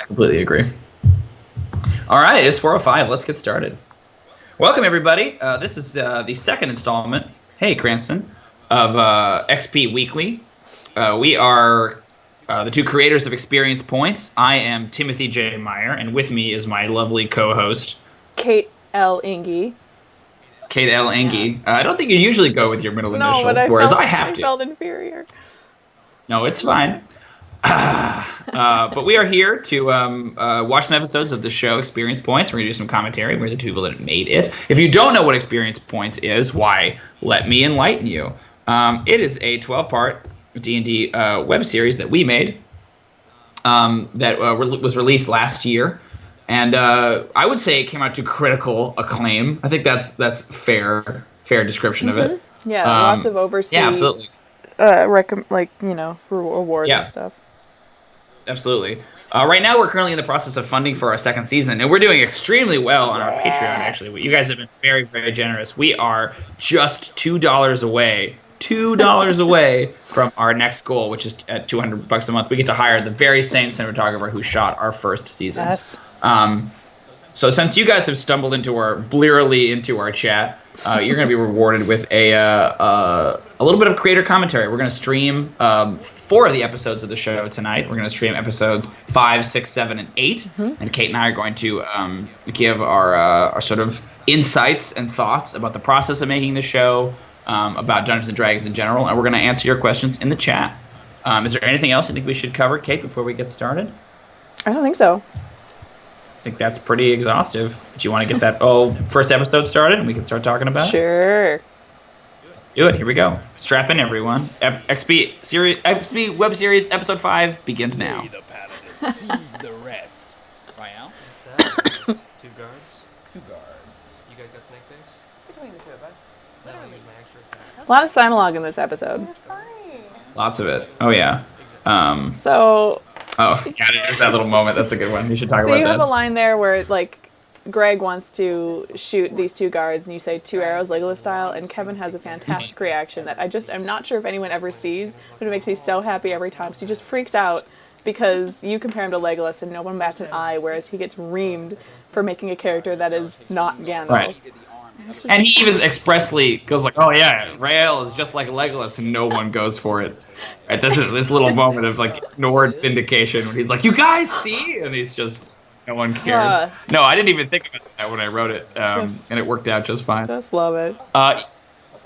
completely agree. All right, it's 4:05. Let's get started. Welcome, everybody. This is the second installment, hey, Cranston, of XP Weekly. We are the two creators of Experience Points. I am Timothy J. Meyer, and with me is my lovely co-host, Kate L. Inge. Kate L. Inge. I don't think you usually go with your middle initial, but whereas I have to. I felt inferior. No, it's fine. But we are here to watch some episodes of the show Experience Points. We're going to do some commentary. We're the two people that made it. If you don't know what Experience Points is, why, let me enlighten you. It is a 12-part D&D web series that we made that was released last year. And I would say it came out to critical acclaim. I think that's fair description of it. Yeah, lots of overseas. Yeah, absolutely. Rewards and stuff. Absolutely. Right now, we're currently in the process of funding for our second season, and we're doing extremely well on our Patreon, actually. You guys have been very, very generous. We are just $2 away from our next goal, which is at $200 a month. We get to hire the very same cinematographer who shot our first season. Yes. So since you guys have stumbled blearily into our chat, you're going to be rewarded with a little bit of creator commentary. We're going to stream 4 of the episodes of the show tonight. We're going to stream episodes 5, 6, 7, and 8. Mm-hmm. And Kate and I are going to give our sort of insights and thoughts about the process of making the show, about Dungeons & Dragons in general, and we're going to answer your questions in the chat. Is there anything else you think we should cover, Kate, before we get started? I don't think so. I think that's pretty exhaustive. Do you want to get that first episode started and we can start talking about it? Sure. Let's do it. Here we go. Strap in, everyone. XP web series episode 5 begins now. The paladin sees the rest. Royale? Two guards. You guys got snake face? Between the two of us. Then I'll use my extra attack. A lot of Sinologue in this episode. Lots of it. Oh, yeah. There's that little moment. That's a good one. You should talk about that. So you have a line there where, Greg wants to shoot these 2 guards, and you say 2 arrows, Legolas style, and Kevin has a fantastic reaction that I'm not sure if anyone ever sees, but it makes me so happy every time. So he just freaks out because you compare him to Legolas, and no one bats an eye, whereas he gets reamed for making a character that is not Gandalf. Right. And he even expressly goes like, "Oh yeah, Rael is just like Legolas," and no one goes for it. Right? This is this little moment of ignored vindication when he's like, "You guys see?" and he's just, no one cares. No, I didn't even think about that when I wrote it, and it worked out just fine. Just love it.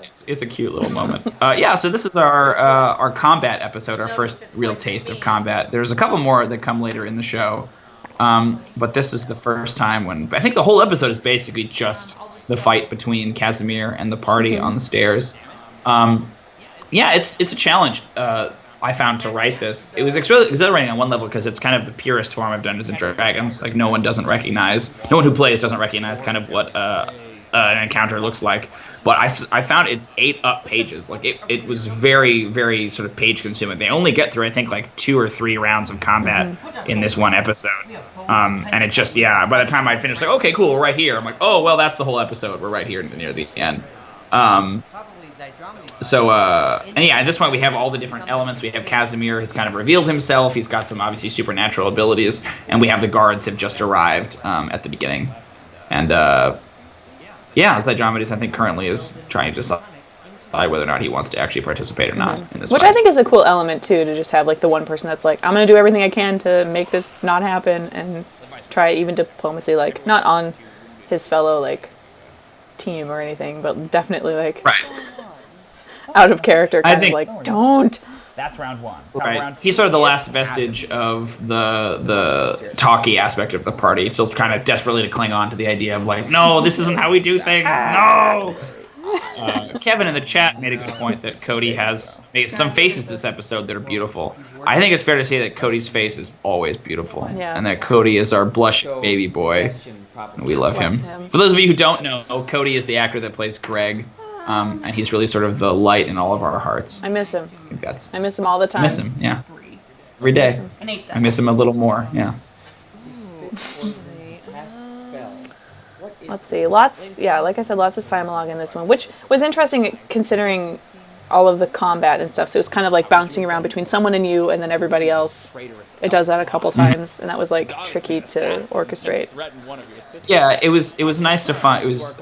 It's a cute little moment. So this is our combat episode, our first real taste of combat. There's a couple more that come later in the show, but this is the first time when I think the whole episode is basically just the fight between Casimir and the party on the stairs. It's a challenge I found to write this. It was exhilarating on one level because it's kind of the purest form of Dungeons & Dragons. No one who plays doesn't recognize kind of what an encounter looks like. But I found it ate up pages. It was very, very sort of page consuming. They only get through, I think, 2 or 3 rounds of combat in this one episode. And it just, by the time I finished, okay, cool, we're right here. I'm like, oh, well, that's the whole episode. We're right here near the end. At this point we have all the different elements. We have Casimir has kind of revealed himself. He's got some obviously supernatural abilities. And we have the guards have just arrived at the beginning. And, Zydromedes, I think, currently is trying to decide whether or not he wants to actually participate or not in this Which fight. I think is a cool element, too, to just have, the one person that's I'm going to do everything I can to make this not happen, and try even diplomacy, not on his fellow, team or anything, but definitely, right. out of character, don't. That's round 1. Right. He's sort of the last vestige of the talky aspect of the party. Still kind of desperately to cling on to the idea of no, this isn't how we do things. No. Kevin in the chat made a good point that Cody has made some faces this episode that are beautiful. I think it's fair to say that Cody's face is always beautiful, and that Cody is our blush baby boy. And we love him. For those of you who don't know, Cody is the actor that plays Greg. And he's really sort of the light in all of our hearts. I miss him. I miss him all the time. I miss him, yeah. Every day. I miss him a little more, yeah. Let's see. Like I said, lots of Sinologue in this one, which was interesting considering all of the combat and stuff. So it's kind of like bouncing around between someone and you and then everybody else. It does that a couple times, and that was like tricky to orchestrate. Yeah, it was nice to find. It was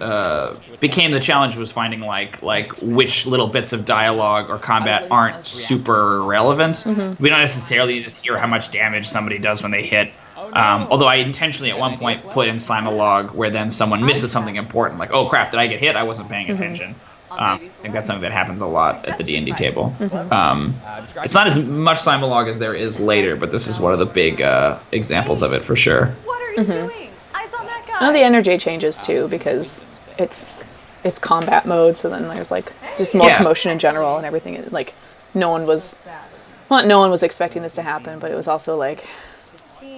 became the challenge was finding like which little bits of dialogue or combat aren't super relevant. We don't necessarily just hear how much damage somebody does when they hit. Although I intentionally at one point put in Simulog where then someone misses something important, like, oh crap, did I get hit? I wasn't paying attention. I think that's something that happens a lot at the D&D table. It's not as much Simulog as there is later, but this is one of the big examples of it for sure. What are you doing? Eyes on that guy. And the energy changes too because it's combat mode, so then there's like just more commotion in general and everything. Like no one was expecting this to happen, but it was also like.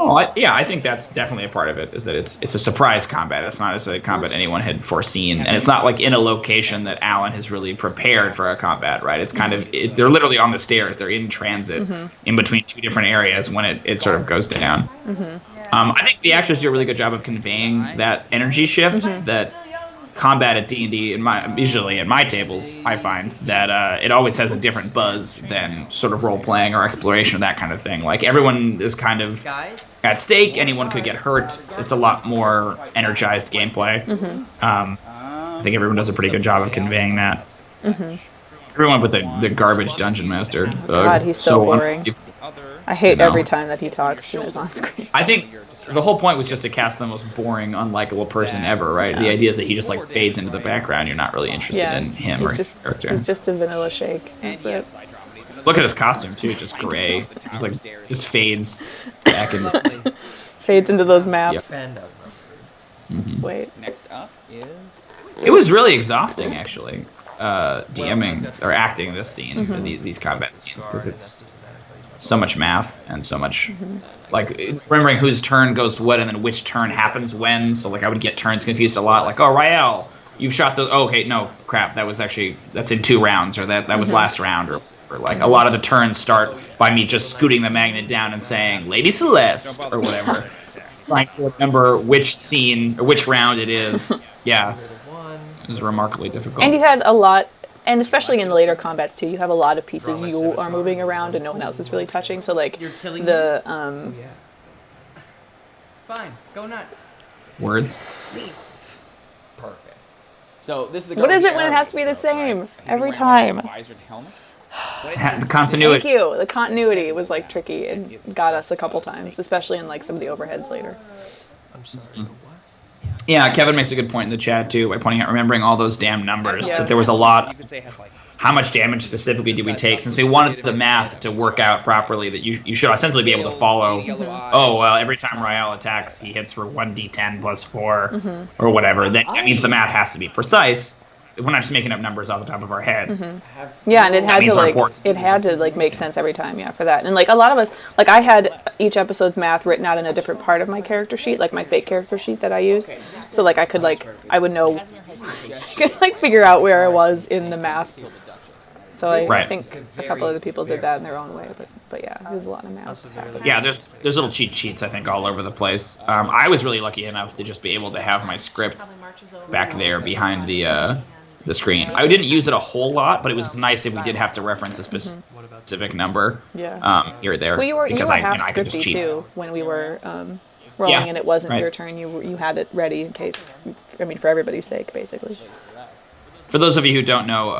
I think that's definitely a part of it, is that it's a surprise combat. It's not a combat anyone had foreseen, and it's not like in a location that Alan has really prepared for a combat, right? It's kind of, they're literally on the stairs. They're in transit in between two different areas when it sort of goes down. I think the actors do a really good job of conveying that energy shift that combat at D&D, usually at my tables, I find that it always has a different buzz than sort of role-playing or exploration or that kind of thing. Like, everyone is kind of at stake. Anyone could get hurt. It's a lot more energized gameplay. I think everyone does a pretty good job of conveying that. Everyone but the garbage dungeon master. God, he's so boring. I hate every time that he talks and is on screen. I think the whole point was just to cast the most boring, unlikable person ever, right? The idea is that he just like fades into the background. You're not really interested in him or his character. He's just a vanilla shake. That's it. Look at his costume too, just gray. He's like just fades back in. Fades into those maps. Yep. Wait. Next up is. It was really exhausting, actually, DMing or acting this scene, these combat scenes, because it's so much math and so much like remembering whose turn goes what and then which turn happens when. So like I would get turns confused a lot. Like, oh, Rael, you've shot those. Oh, okay, no, crap. That's in 2 rounds, or that was last round, or like a lot of the turns start by me just scooting the magnet down and saying Lady Celeste or whatever, trying to remember which scene or which round it is. Yeah, it was remarkably difficult. And you had a lot. And especially in later combats too, you have a lot of pieces you are moving around and no one else is really touching. So like the Fine, go nuts. Words. Perfect. So this is the. What is it when it has to be the same every time? Visored helmets. The continuity. Thank you. The continuity was like tricky and got us a couple times, especially in like some of the overheads later. I'm sorry. What? Yeah, Kevin makes a good point in the chat too by pointing out remembering all those damn numbers. Yeah. That there was a lot. You could say has like. How much damage specifically did we take? Since we wanted the math to work out properly, that you should essentially be able to follow. Oh well, every time Rael attacks, he hits for 1d10 plus 4 or whatever. That means the math has to be precise. We're not just making up numbers off the top of our head. Yeah, and it had to make sense every time, for that. And like a lot of us, like I had each episode's math written out in a different part of my character sheet, like my fake character sheet that I used. So like I would know, figure out where I was in the math. So I think a couple of the people did that in their own way, but yeah, there's a lot of math. Yeah, there's little cheat sheets I think all over the place. I was really lucky enough to just be able to have my script back there behind the screen. I didn't use it a whole lot, but it was nice if we did have to reference a specific number here or there. Well, you were half I could just cheat. too when we were rolling and it wasn't your turn. You had it ready in case. I mean, for everybody's sake, basically. For those of you who don't know,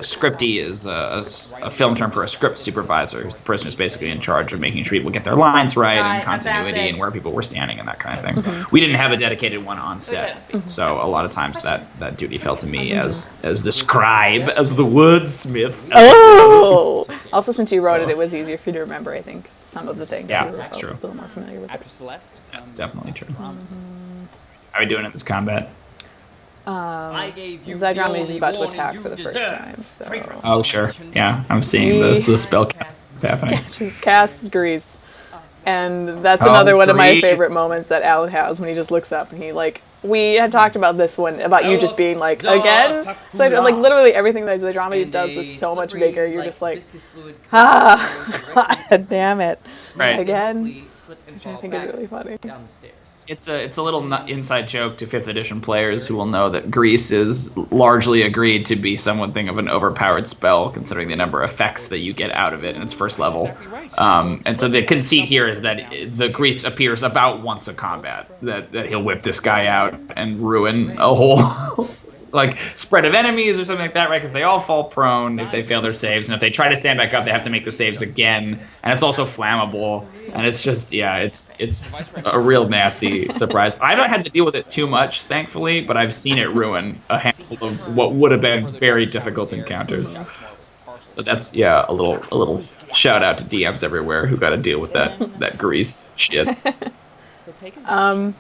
scripty is a film term for a script supervisor. Who's the person who's basically in charge of making sure people get their lines right and continuity and where people were standing and that kind of thing. We didn't have a dedicated one on set, so a lot of times that duty fell to me as the scribe, as the wordsmith. Oh! Also, since you wrote it, it was easier for you to remember, I think, some of the things. Yeah, that's true. A little more familiar with After Celeste. That's definitely true. How are we doing at this combat? Zydromedes is about to attack for the first time, so... Oh, sure. Yeah, I'm seeing the spell cast happening. Just casts Grease. And that's another one of my favorite moments that Alan has when he just looks up and he, we had talked about this one, about you just being like, again? So, literally everything that Zydromedes does with so much vigor, you're just like, God damn it. Right. Again? slip and which I fall think is back really funny. down the stairs. It's a little inside joke to 5th edition players who will know that Grease is largely agreed to be something of an overpowered spell, considering the number of effects that you get out of it in its first level. And so the conceit here is that the Grease appears about once a combat, that he'll whip this guy out and ruin a whole like spread of enemies or something like that, right? Because they all fall prone if they fail their saves, and if they try to stand back up, they have to make the saves again. And it's also flammable, and it's just it's a real nasty surprise. I haven't had to deal with it too much, thankfully, but I've seen it ruin a handful of what would have been very difficult encounters. So that's a little shout out to DMs everywhere who got to deal with that Grease shit.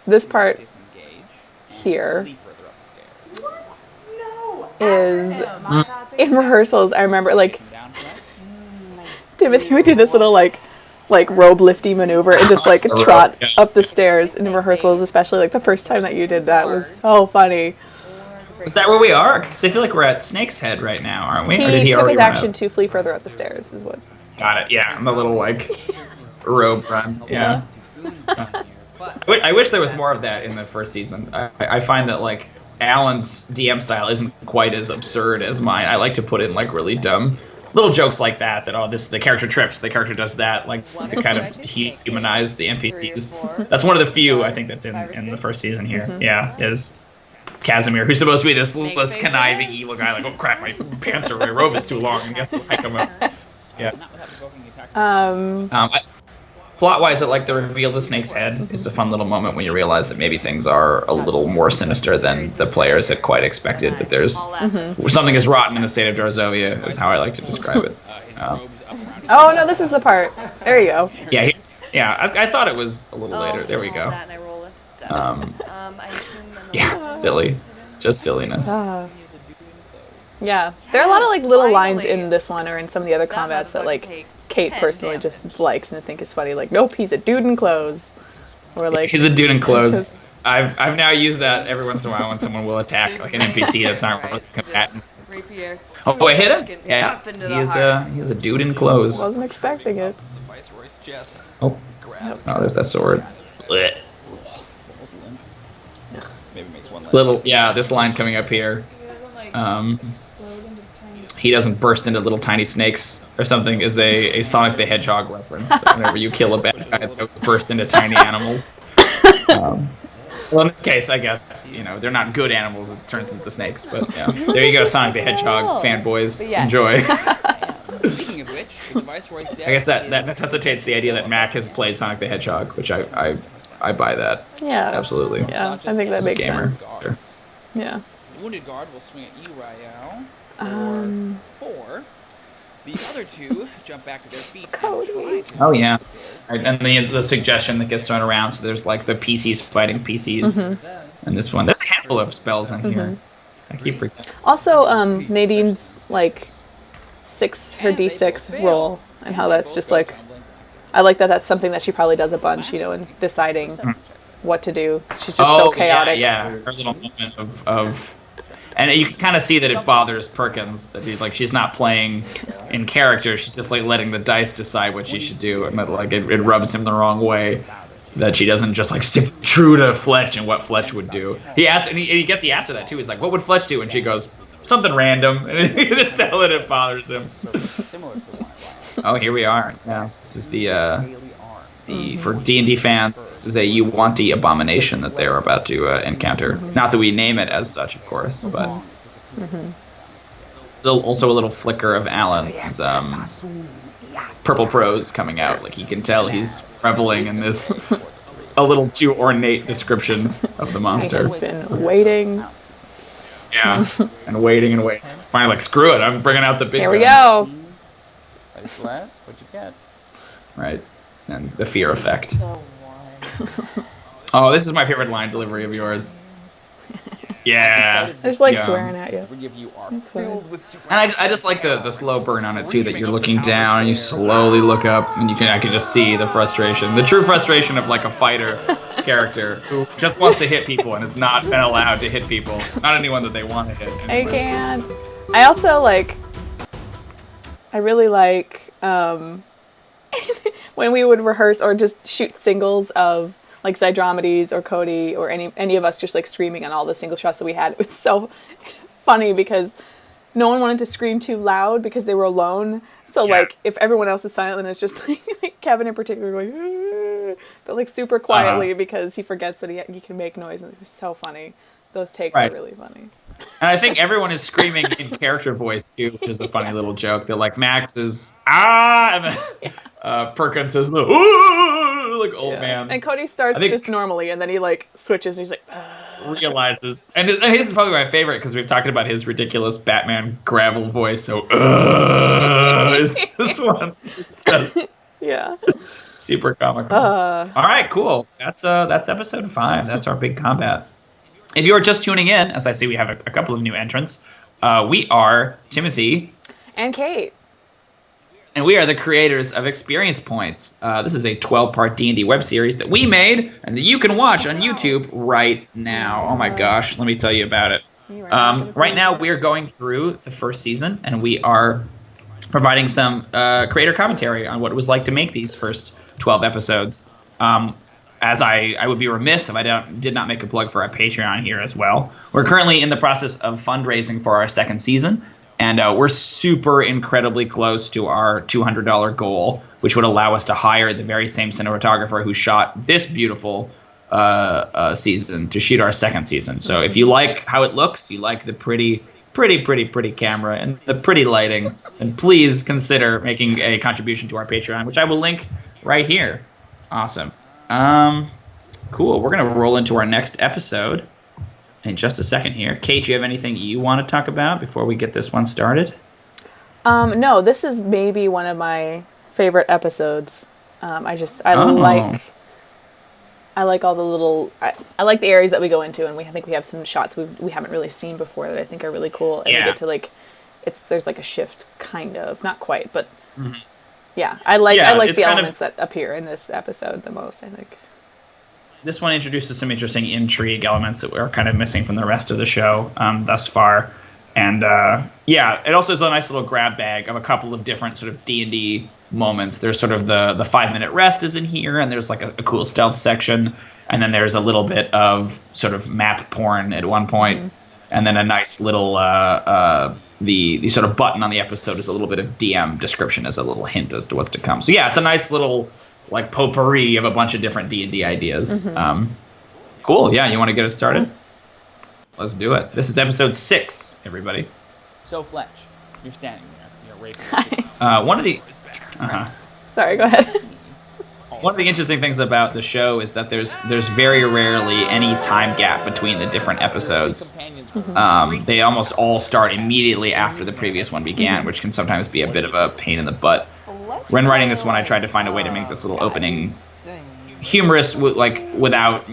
This part here is in rehearsals. I remember like Timothy would do this little like robe lifty maneuver and just like trot up the stairs in rehearsals, especially like the first time that you did that was so funny. Is that where we are? Because I feel like we're at Snake's Head right now, aren't we? Or did He took already his run action out? to flee further up the stairs is what. Got it. Yeah, the little like robe run. Yeah. I wish there was more of that in the first season. I find that like Alan's DM style isn't quite as absurd as mine. I like to put in like really dumb little jokes like that the character trips, the character does that, like to kind of humanize the NPCs. That's one of the few I think that's in the first season here. Yeah, is Casimir, who's supposed to be this conniving evil guy, like, oh crap, my pants are, my robe is too long, and he has to hike them up. Yeah. Plot-wise, I like the reveal of the snake's head. It's a fun little moment when you realize that maybe things are a little more sinister than the players had quite expected. That there's something is rotten in the state of Darzovia, is how I like to describe it. Oh no, this is the part. There you go. Yeah. I thought it was a little later. There we go. Yeah, silly, just silliness. Yeah, there are a lot of like little lines in this one or in some of the other combats that like Kate personally just likes and I think is funny. Like, nope, he's a dude in clothes, or like he's a dude in clothes. I've now used that every once in a while when someone will attack like an NPC that's not really combatant. Oh, I hit him. Yeah, he's a dude in clothes. Wasn't expecting it. Oh, there's that sword. Blech. This line coming up here. He doesn't burst into little tiny snakes or something is a Sonic the Hedgehog reference. Whenever you kill a bad guy, they burst into tiny animals. Well, in this case, I guess, they're not good animals. It turns into snakes. But yeah, there you go, Sonic the Hedgehog fanboys. Enjoy. Speaking of which, the Viceroy's death I guess that necessitates the idea that Mac has played Sonic the Hedgehog, which I buy that. Yeah. Absolutely. Yeah, I think that makes Gamer. sense. Sure. Yeah. The wounded guard will swing at you, Rael. For 4. The other two jump back to their feet. Cody. Oh yeah. Right, and the suggestion that gets thrown around, so there's like the PCs fighting PCs. And this one, there's a handful of spells in here. I keep forgetting. Also, Nadine's like her D6 roll and how that's just like, I like that that's something that she probably does a bunch, in deciding what to do. She's just so chaotic. Yeah. Her little moment of and you can kind of see that it bothers Perkins that she's not playing in character. She's just like letting the dice decide what she should do, and that like it rubs him the wrong way that she doesn't just like stick true to Fletch and what Fletch would do. He asks, and he gets the answer to that too. He's like, "What would Fletch do?" And she goes, "Something random," and you can just tell that it bothers him. Oh, here we are. Yeah, this is the for D&D fans, this is a Yuan-Ti abomination that they're about to encounter. Not that we name it as such, of course, but still also a little flicker of Alan's purple prose coming out. Like you can tell he's reveling in this a little too ornate description of the monster. He's been waiting. Yeah, and waiting and waiting. Finally, like screw it, I'm bringing out the big. Here we guns. go. Celeste, what'd you get? Right. And the fear effect. Oh, this is my favorite line delivery of yours. Yeah. I just like swearing at you. You are filled with And I just like the slow burn on it too, that you're looking down and you slowly look up and I can just see the frustration. The true frustration of like a fighter character who just wants to hit people and has not been allowed to hit people. Not anyone that they want to hit. I can't. I also I really like when we would rehearse or just shoot singles of like Zydromedes or Cody or any of us just like screaming on all the single shots that we had. It was so funny because no one wanted to scream too loud because they were alone. So like if everyone else is silent, and it's just like Kevin in particular going, but like super quietly because he forgets that he can make noise, and it was so funny. Those takes are really funny. And I think everyone is screaming in character voice too, which is a funny little joke. That like Max is and then Perkins is the ooh, like old man. And Cody starts just normally, and then he like switches, and he's like realizes, and his is probably my favorite because we've talked about his ridiculous Batman gravel voice. So this one is just super comical. All right, cool. That's episode 5. That's our big combat. If you are just tuning in, as I see we have a couple of new entrants, we are Timothy and Kate. And we are the creators of Experience Points. This is a 12-part D&D web series that we made and that you can watch on YouTube right now. Oh my gosh, let me tell you about it. Right now we're going through the first season, and we are providing some creator commentary on what it was like to make these first 12 episodes. As I would be remiss if I did not make a plug for our Patreon here as well. We're currently in the process of fundraising for our second season, and we're super incredibly close to our $200 goal, which would allow us to hire the very same cinematographer who shot this beautiful season to shoot our second season. So if you like how it looks, you like the pretty camera and the pretty lighting, then please consider making a contribution to our Patreon, which I will link right here. Awesome. Cool. We're gonna roll into our next episode in just a second here. Kate, do you have anything you want to talk about before we get this one started? No, this is maybe one of my favorite episodes. I like all the little. I like the areas that we go into, and I think we have some shots we haven't really seen before that I think are really cool. And we get to like, there's like a shift, kind of, not quite, but. Mm-hmm. Yeah, I like the elements that appear in this episode the most, I think. This one introduces some interesting intrigue elements that we're kind of missing from the rest of the show thus far. And it also is a nice little grab bag of a couple of different sort of D&D moments. There's sort of the 5-minute rest is in here, and there's like a cool stealth section. And then there's a little bit of sort of map porn at one point. And then a nice little... the sort of button on the episode is a little bit of DM description as a little hint as to what's to come. So yeah, it's a nice little like potpourri of a bunch of different D&D ideas. Cool. Yeah, you want to get us started? Let's do it. This is episode 6, everybody. So Fletch, you're standing there. You're raping. One of the. Sorry, go ahead. One of the interesting things about the show is that there's very rarely any time gap between the different episodes. They almost all start immediately after the previous one began, which can sometimes be a bit of a pain in the butt. When writing this one, I tried to find a way to make this little opening humorous, without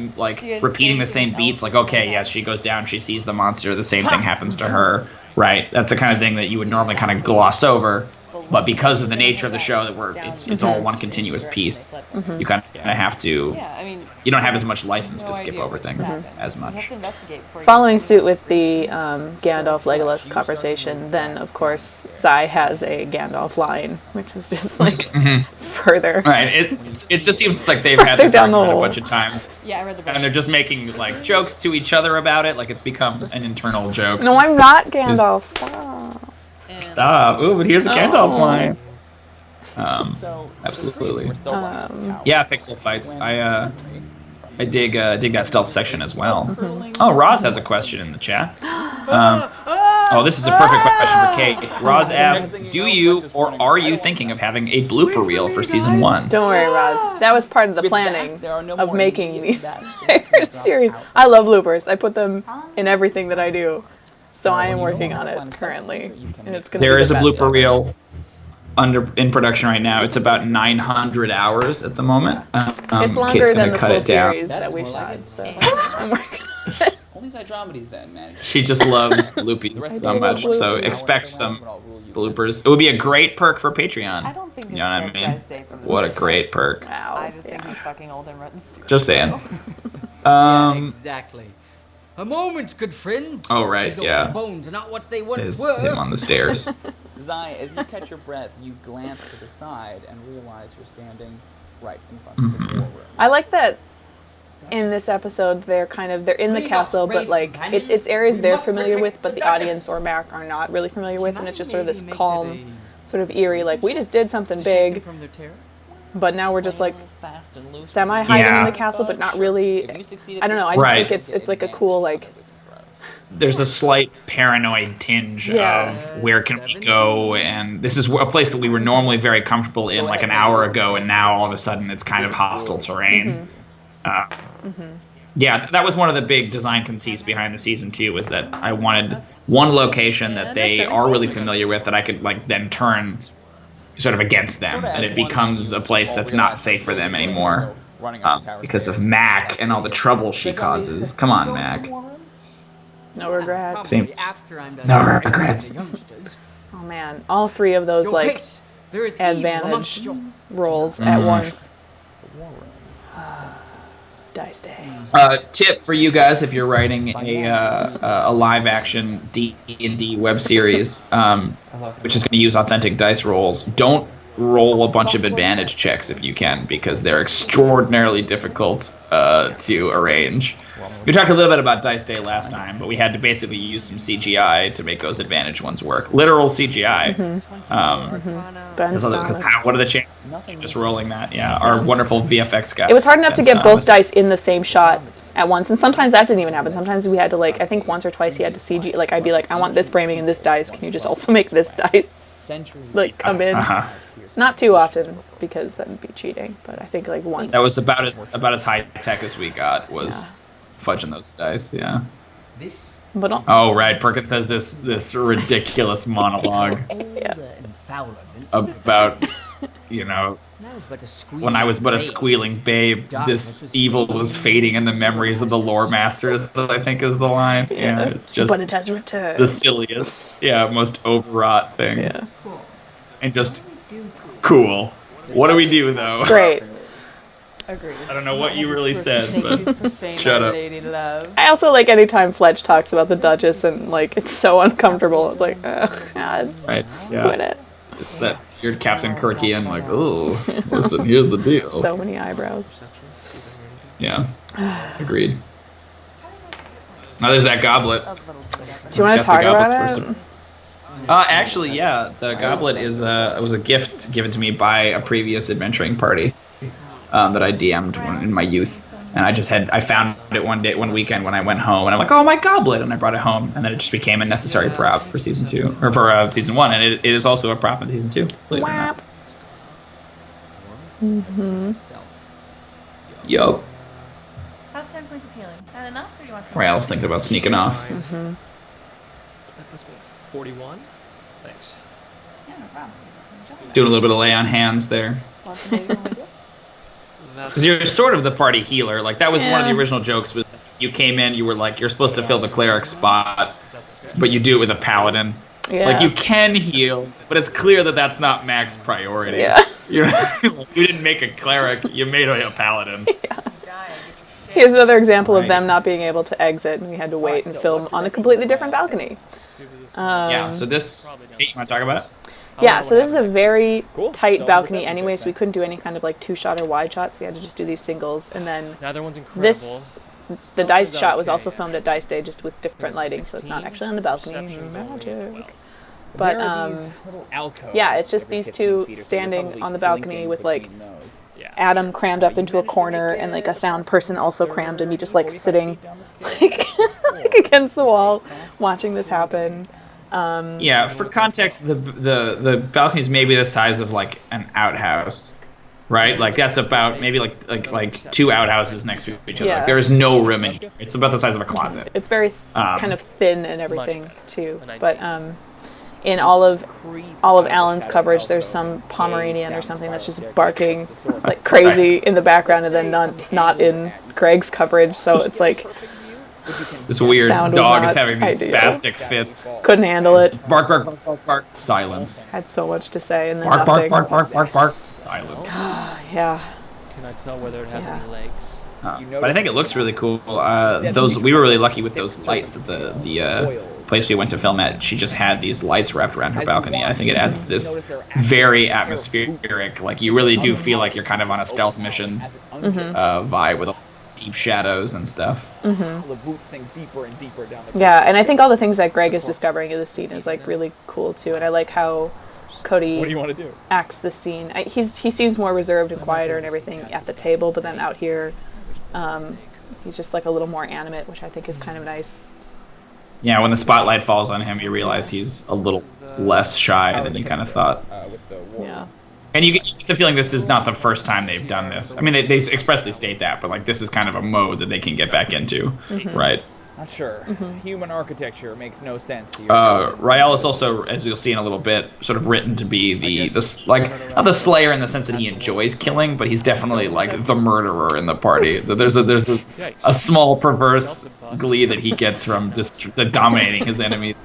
repeating the same beats. Like, okay, yes, she goes down, she sees the monster, the same thing happens to her. Right? That's the kind of thing that you would normally kind of gloss over. But because of the nature of the show, that it's all one continuous piece, you kind of have to. You don't have as much license to skip over things as much. Following suit with the Gandalf Legolas conversation, then of course Zai has a Gandalf line, which is just like further. Right. It just seems like they've had this argument a bunch of times. Yeah, I read the book. And they're just making like jokes to each other about it, like it's become an internal joke. No, I'm not Gandalf. Stop. Stop. Ooh, but here's a Gandalf line. Absolutely. Yeah, pixel fights. I dig that stealth section as well. Oh, Roz has a question in the chat. This is a perfect question for Kate. Roz asks, do you or are you thinking of having a blooper reel for season 1? Don't worry, Roz. That was part of the planning of making the entire series. I love bloopers. I put them in everything that I do. So I am working on it currently, and it's going to be There is a blooper reel in production right now. It's about 900 hours at the moment. It's longer than the full series that we shot, so I'm working on it. Only Zydromedes then, man. She just loves bloopies so much, so expect some bloopers. It would be a great perk for Patreon. I don't think you know what I mean? What a great perk. Wow. I just think he's fucking old and wrote the script. Just saying. Exactly. A moment, good friends. Oh, right, These yeah. old bones are not what they once Is were. him on the stairs. Zai, as you catch your breath, you glance to the side and realize you're standing right in front of the war room. I like that in this episode they're in the castle, but like it's areas they're familiar with, but the audience or Mac are not really familiar with, and it's just sort of this calm, sort of eerie, like we just did something big, but now we're just like semi hiding in the castle, but not really. I don't know. I just think it's like a cool like. There's a slight paranoid tinge of where can we go, and this is a place that we were normally very comfortable in like an hour ago, and now all of a sudden it's kind of hostile terrain. Yeah, that was one of the big design conceits behind the season 2, was that I wanted one location that they are really familiar with that I could like then turn sort of against them, and it becomes a place that's not safe for them anymore because of Mac and all the trouble she causes. Come on, Mac. No regrets. No regrets. Oh man, all 3 of those like advantage rolls at once. Dice day. Tip for you guys if you're writing a live action D&D web series, which is going to use authentic dice rolls, don't roll a bunch of advantage checks if you can, because they're extraordinarily difficult to arrange. We talked a little bit about Dice Day last time, but we had to basically use some CGI to make those advantage ones work. Literal CGI. Because what are the chances of just rolling that? Yeah, our wonderful VFX guy. It was hard enough to get both dice in the same shot at once, and sometimes that didn't even happen. Sometimes we had to like, I think once or twice he had to CG, like I'd be like, I want this framing in this dice. Can you just also make this dice like come in? Not too often, because that would be cheating. But I think like once. That was about as high tech as we got, was fudging those dice. Yeah. But also, oh right, Perkins has this ridiculous monologue about, you know, when I was but a squealing babe, this evil was fading in the memories of the lore masters, I think is the line. Yeah, it's just but it has returned. The silliest, most overwrought thing. Yeah. And just cool. What do we do though? Great. Agreed. I don't know what you really said, but shut up. Lady love. I also like anytime Fletch talks about the Duchess and like it's so uncomfortable. It's like, ugh, God, right? Yeah. quit it. It's that weird Captain Kirkian, like, oh, listen, here's the deal. So many eyebrows. Yeah, agreed. Now there's that goblet. Do you want to talk about it? Actually, yeah, the goblet was a gift given to me by a previous adventuring party that I DM'd in my youth, and I found it one weekend when I went home, and I'm like, oh, my goblet, and I brought it home, and then it just became a necessary prop for season 2, or for season 1, and it is also a prop in season 2. Believe it or not. Yup. How's 10 points of healing? Not enough, or you want some? Rael's thinking about sneaking off. That puts me at 41. Thanks. Yeah, no problem. Doing a little bit of lay on hands there. Because you're sort of the party healer. Like, that was one of the original jokes, was you came in, you were like, you're supposed to fill the cleric spot, but you do it with a paladin. Yeah. Like, you can heal, but it's clear that that's not Mac's priority. Yeah. You didn't make a cleric, you made a paladin. Yeah. Here's another example of them not being able to exit, and we had to wait and film on a completely different balcony. Yeah, so this... Hey, you want to talk about it? Yeah, so this is a very tight balcony anyway, so we couldn't do any kind of like 2-shot or wide shots. We had to just do these singles, and then the dice shot was also filmed at Dice Day, just with different lighting, so it's not actually on the balcony. Magic. But yeah, it's just these two standing on the balcony with like Adam crammed up into a corner and like a sound person also crammed, and me just like sitting like against the wall watching this happen. Yeah, for context, the balcony is maybe the size of like an outhouse, right? Like that's about maybe like 2 outhouses next to each other. Yeah. Like, there is no room in here. It's about the size of a closet. It's very kind of thin and everything too. But in all of Alan's coverage, there's some Pomeranian or something that's just barking like crazy in the background, and then not in Greg's coverage. So it's like. This weird dog is having these ideal. spastic fits. Couldn't handle it. Bark, bark, bark, bark, bark. Silence. Had so much to say and then bark, nothing. Bark, bark, bark, bark, bark. Silence. Yeah. Can I tell whether it has any legs? But I think it looks really cool. We were really lucky with those lights that the place we went to film at, she just had these lights wrapped around her balcony. I think it adds this very atmospheric, like you really do feel like you're kind of on a stealth mission vibe with deep shadows and stuff. The boots sink deeper and deeper down the Yeah, and I think all the things that Greg is discovering in this scene is like really cool too, and I like how Cody What do you want to do? acts the scene. He seems more reserved and quieter and everything at the table, but then out here, he's just like a little more animate, which I think is kind of nice. Yeah, when the spotlight falls on him, you realize he's a little less shy than you kind of thought. Yeah. And you get the feeling this is not the first time they've done this. I mean, they expressly state that, but like this is kind of a mode that they can get back into, right? Not sure. Human architecture makes no sense to you. Rael is also, as you'll see in a little bit, sort of written to be the like not the slayer in the sense that he enjoys killing, but he's definitely like the murderer in the party. There's a small perverse glee that he gets from just dominating his enemies.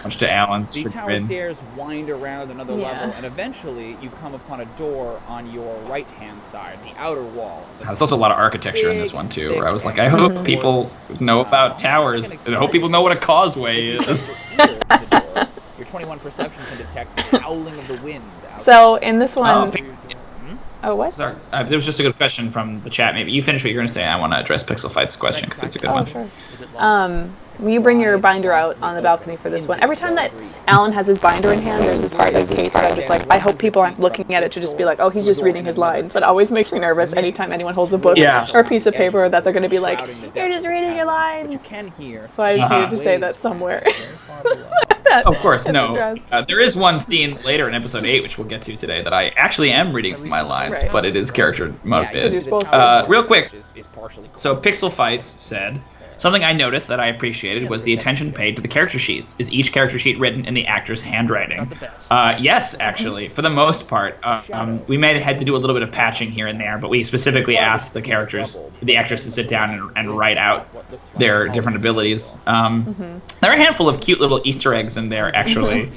Much to Alan's The tower chagrin. stairs wind around another level, and eventually you come upon a door on your right-hand side, the outer wall. There's also a lot of architecture in this one too, where I was like, I hope people know about towers, and I hope people know what a causeway is. Your 21 perception can detect the howling of the wind. So in this one, what? Sorry, there was just a good question from the chat. Maybe you finish what you're going to say. I want to address Pixel Fight's question because it's a good one. Sure. When you bring your binder out on the balcony for this one, every time that Alan has his binder in hand, there's this part of Kate that I'm just like, I hope people aren't looking at it to just be like, oh, he's just reading his lines. But it always makes me nervous anytime anyone holds a book or a piece of paper that they're going to be like, you're just reading your lines. So I just needed to say that somewhere. Of course, no. There is one scene later in episode 8, which we'll get to today, that I actually am reading my lines, but it is character motivated. Real quick, so Pixel Fights said, something I noticed that I appreciated was the attention paid to the character sheets. Is each character sheet written in the actor's handwriting? Yes, actually, for the most part. We may have had to do a little bit of patching here and there, but we specifically asked the actors to sit down and write out their different abilities. There are a handful of cute little Easter eggs in there, actually.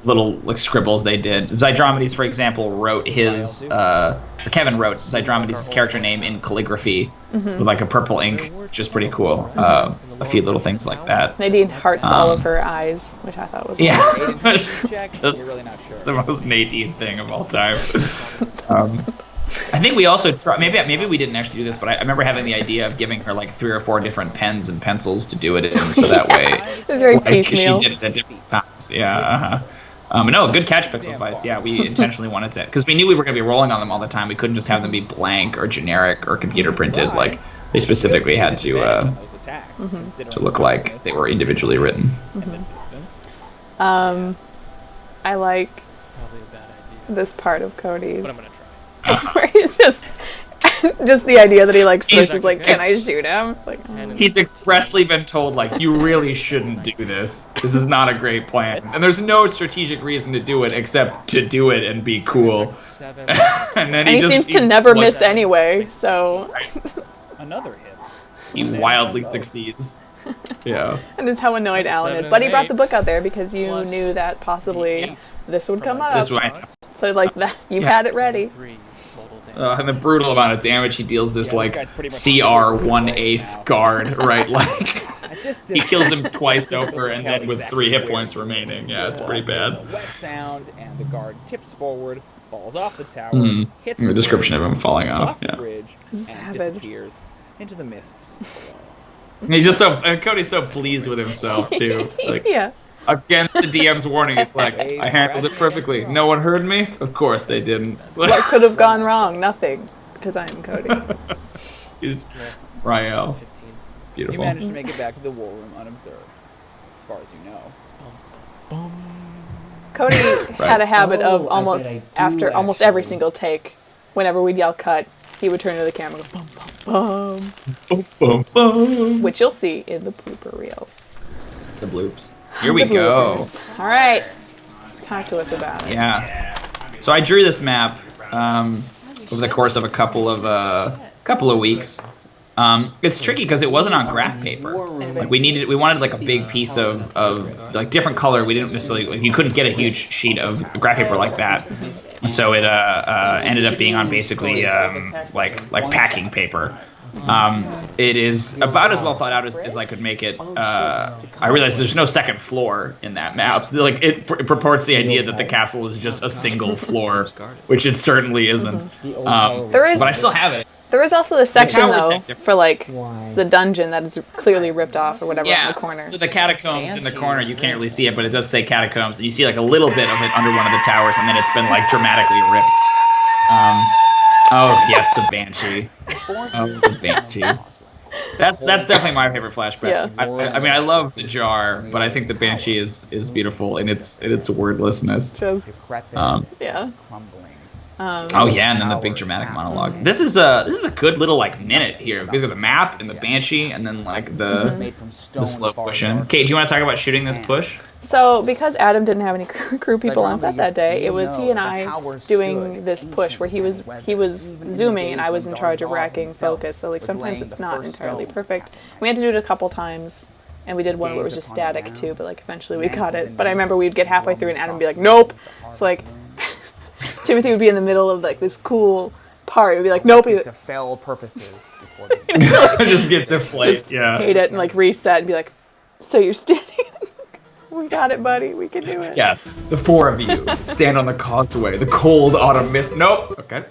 Little like scribbles they did. Zydromedes, for example, wrote Kevin wrote Zydromedes' character name in calligraphy with like a purple ink, which is pretty cool. A few little things like that. Nadine hearts all of her eyes, which I thought was it's just the most Nadine thing of all time. I think we also maybe we didn't actually do this, but I remember having the idea of giving her like 3 or 4 different pens and pencils to do it in, so that way it was very piecemeal. She did it at different times. Yeah. No, good catch, Pixel Fights. Yeah, we intentionally wanted to, because we knew we were going to be rolling on them all the time. We couldn't just have them be blank or generic or computer printed. Like they specifically had to look like they were individually written. I like this part of Cody's, where he's just the idea that he like switches like, can I shoot him? Like, he's expressly been told like, you really shouldn't do this. This is not a great plan, and there's no strategic reason to do it except to do it and be cool. and he seems to never miss anyway. So another hit. He wildly succeeds. Yeah. And it's how annoyed Alan is. But he brought the book out there because you knew that possibly this would come up. So like that, you've had it ready. And the brutal amount of damage he deals this like CR 1/8 guard, right? Like he kills him twice over and then with 3 hit points remaining. Yeah, it's pretty bad. There's a wet sound and the guard tips forward, falls off the tower, hits the description of him falling off. The bridge, and disappears into the mists. And he's just Cody's so pleased with himself too. Like, against the DM's warning, it's like, I handled it perfectly. No one heard me? Of course they didn't. What could have gone wrong? Nothing. Because I am Cody. He's Rael. Beautiful. You managed to make it back to the war room unobserved, as far as you know. Cody had a habit of after almost every single take, whenever we'd yell cut, he would turn to the camera and go, bum, bum, bum. Bum, bum. Which you'll see in the blooper reel. The bloops. Here we go. All right. Talk to us about it. Yeah. So I drew this map over the course of a couple of weeks. It's tricky because it wasn't on graph paper. Like we wanted like a big piece of like different color. We didn't necessarily, you couldn't get a huge sheet of graph paper like that. So it ended up being on basically like packing paper. It is about as well thought out as I could make it. I realize there's no second floor in that map. Like it purports the idea that the castle is just a single floor, which it certainly isn't. There is, but I still have it. There is also the section towers though have different- for like the dungeon that is clearly ripped off or whatever in Yeah, the corner. so the catacombs in the corner, you can't really see it, but it does say catacombs, and you see like a little bit of it under one of the towers, and then it's been like dramatically ripped. Oh yes, the Banshee. Oh, the Banshee. That's definitely my favorite flashback. Yeah. I mean, I love the jar, but I think the Banshee is beautiful in its wordlessness. Just yeah. Crumbling. Oh yeah, and then the big dramatic monologue. This is a good little like minute here. We've got the map and the Banshee, and then like the slow push in. Kate, do you want to talk about shooting this push? So because Adam didn't have any crew people on set that day, it was he and I doing this push where he was zooming and I was in charge of racking focus. So like sometimes it's not entirely perfect. We had to do it a couple times. And we did one where it was just static too, but like eventually we got it. But I remember we'd get halfway through and Adam would be like, nope. So like Timothy would be in the middle of like this cool part. It would be like, nope. To fail purposes before Just get deflated. Just hate it and like reset and be like, so you're standing. We got it, buddy. We can do it. Yeah, the four of you stand on the causeway. The cold autumn mist. Nope. Okay.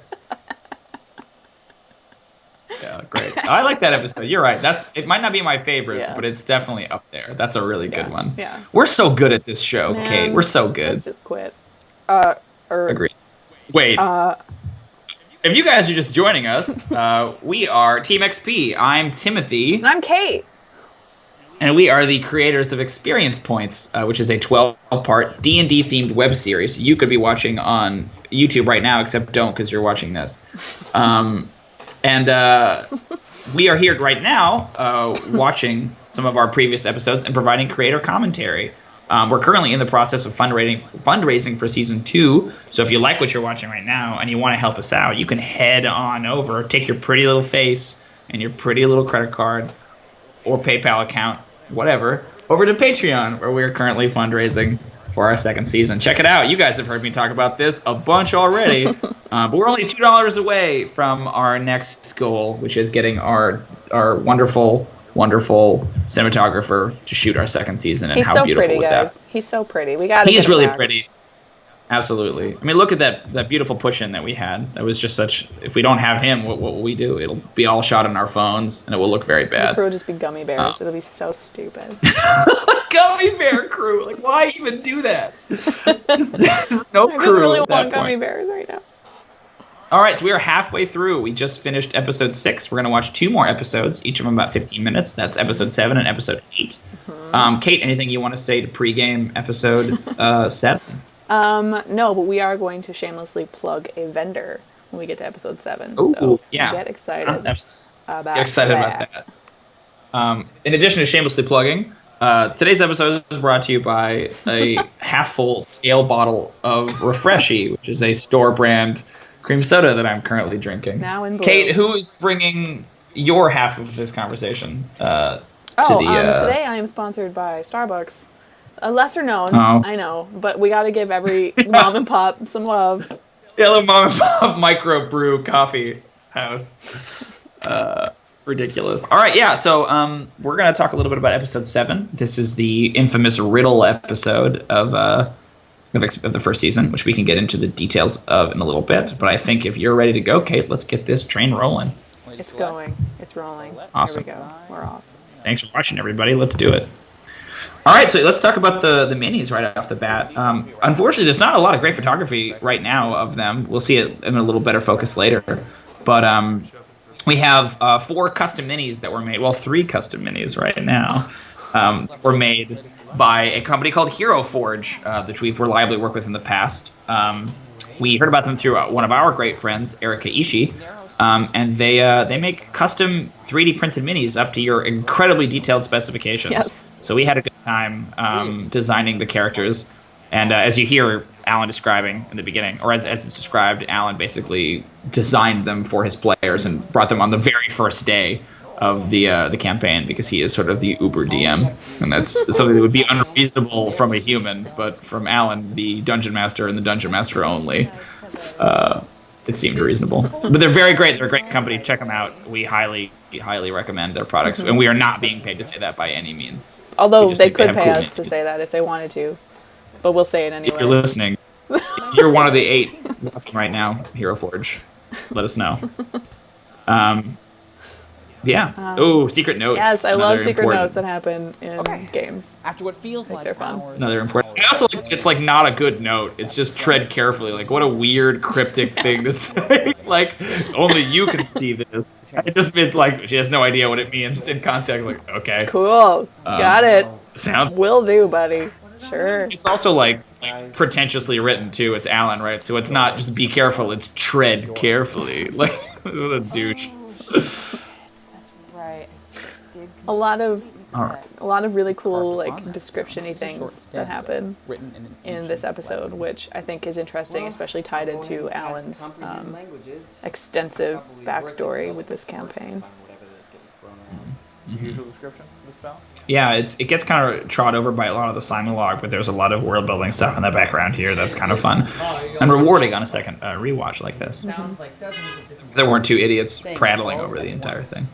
Yeah, great. I like that episode. You're right. It might not be my favorite, but it's definitely up there. That's a really good one. Yeah. We're so good at this show, Man, Kate. We're so good. Let's just quit. Agreed. Wait. If you guys are just joining us, we are Team XP. I'm Timothy. And I'm Kate. And we are the creators of Experience Points, which is a 12-part D&D themed web series you could be watching on YouTube right now, except don't because you're watching this. And we are here right now watching some of our previous episodes and providing creator commentary. We're currently in the process of fundraising for Season 2, so if you like what you're watching right now and you want to help us out, you can head on over, take your pretty little face and your pretty little credit card or PayPal account, whatever, over to Patreon, where we're currently fundraising for our second season. Check it out. You guys have heard me talk about this a bunch already, but we're only $2 away from our next goal, which is getting our wonderful cinematographer to shoot our second season. And He's how so beautiful pretty, would guys. that? He's so pretty. We gotta. He's get him really back. pretty. Absolutely. I mean, look at that beautiful push-in that we had. That was just such... If we don't have him, what will we do? It'll be all shot on our phones, and it will look very The bad. crew will just be gummy bears. It'll be so stupid. Gummy bear crew. Like, why even do that? There's no I crew just really at that want gummy point. bears right now. All right, so we are halfway through. We just finished episode 6. We're going to watch 2 more episodes, each of them about 15 minutes. That's episode 7 and episode 8. Kate, anything you want to say to pregame episode 7? No, but we are going to shamelessly plug a vendor when we get to episode 7. Ooh, so yeah. get excited about Get excited about that. In addition to shamelessly plugging, today's episode is brought to you by a half-full scale bottle of Refreshy, which is a store brand cream soda that I'm currently drinking. Now in blue. Kate, who is bringing your half of this conversation to today I am sponsored by Starbucks. A lesser known, I know, but we got to give every mom and pop some love. Yellow Mom and Pop microbrew coffee house. Ridiculous. All right, yeah. So we're gonna talk a little bit about episode 7. This is the infamous riddle episode of the first season, which we can get into the details of in a little bit. But I think if you're ready to go, Kate, let's get this train rolling. It's going. It's rolling. Awesome. Here we go. We're off. Thanks for watching, everybody. Let's do it. All right, so let's talk about the minis right off the bat. Unfortunately, there's not a lot of great photography right now of them. We'll see it in a little better focus later. But we have 4 custom minis that were made. Well, 3 custom minis right now. Were made by a company called Hero Forge, which we've reliably worked with in the past. We heard about them through one of our great friends, Erika Ishii. And they make custom 3D printed minis up to your incredibly detailed specifications. Yes. So we had a good time designing the characters. And as you hear Alan describing in the beginning, or as it's described, Alan basically designed them for his players and brought them on the very first day of the campaign, because he is sort of the uber DM. And that's something that would be unreasonable from a human, but from Alan, the Dungeon Master and the Dungeon Master only. it seemed reasonable. But they're very great. They're a great company. Check them out. We highly recommend their products, and we are not being paid to say that by any means. Although they have could pay cool us to names. say that if they wanted to, but we'll say it anyway. If you're listening, if you're one of the 8 watching right now, Hero Forge, let us know. Secret notes. Yes, I love Another secret important- notes that happen in games. After what feels like they're fun. hours. Another important. I also like it's like not a good note. It's just tread carefully. Like what a weird cryptic thing to say. Like only you can see this. It just meant like she has no idea what it means in context. Like okay, Cool. Got it. sounds. Will do, buddy. Sure. It's also like pretentiously written too. It's Alan, right? So it's not just be careful. It's tread carefully. Like what a douche. That's right. Dig A lot of Alright. really cool like description-y things that happen Written in this episode, which I think is interesting, especially tied into Alan's extensive backstory with this campaign. Usual description of the spell? Yeah, it gets kind of trod over by a lot of the Simulog, but there's a lot of world building stuff in the background here that's kind of fun and rewarding on a second rewatch like this. sounds like dozens of different There weren't 2 idiots prattling over the entire thing.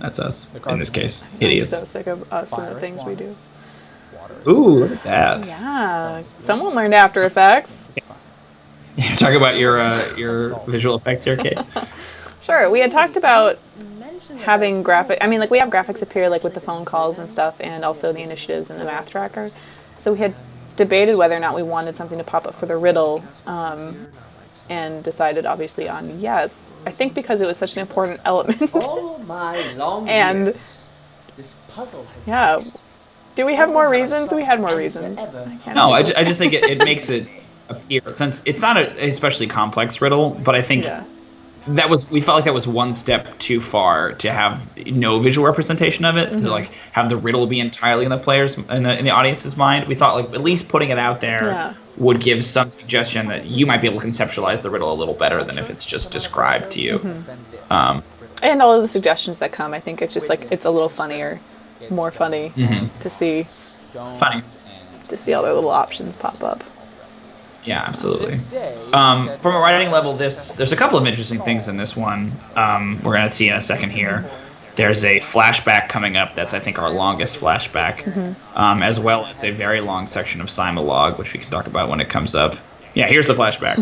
That's us in this case, idiots. I'm so sick of us and the things we do. Ooh, look at that! Yeah, someone learned After Effects. You're talking about your visual effects here, Kate. Sure, we had talked about having graphic. I mean, like we have graphics appear like with the phone calls and stuff, and also the initiatives and the math tracker. So we had debated whether or not we wanted something to pop up for the riddle, and decided obviously on yes. I think because it was such an important element. All my long And- years, this puzzle has Yeah. fixed. Do we have more reasons? We had more reasons. No, I just think it makes it appear, since it's not an especially complex riddle, but I think Yeah. we felt like that was one step too far to have no visual representation of it, to like have the riddle be entirely in the player's in the audience's mind. We thought like at least putting it out there Yeah. would give some suggestion that you might be able to conceptualize the riddle a little better than if it's just described to you. And all of the suggestions that come, I think it's just like it's a little funnier, more funny to see Funny. all their little options pop up. Yeah, absolutely. This day, From a writing level, there's a couple of interesting things in this one. We're going to see in a second here. There's a flashback coming up that's, I think, our longest flashback, as well as a very long section of Simulog, which we can talk about when it comes up. Yeah, here's the flashback.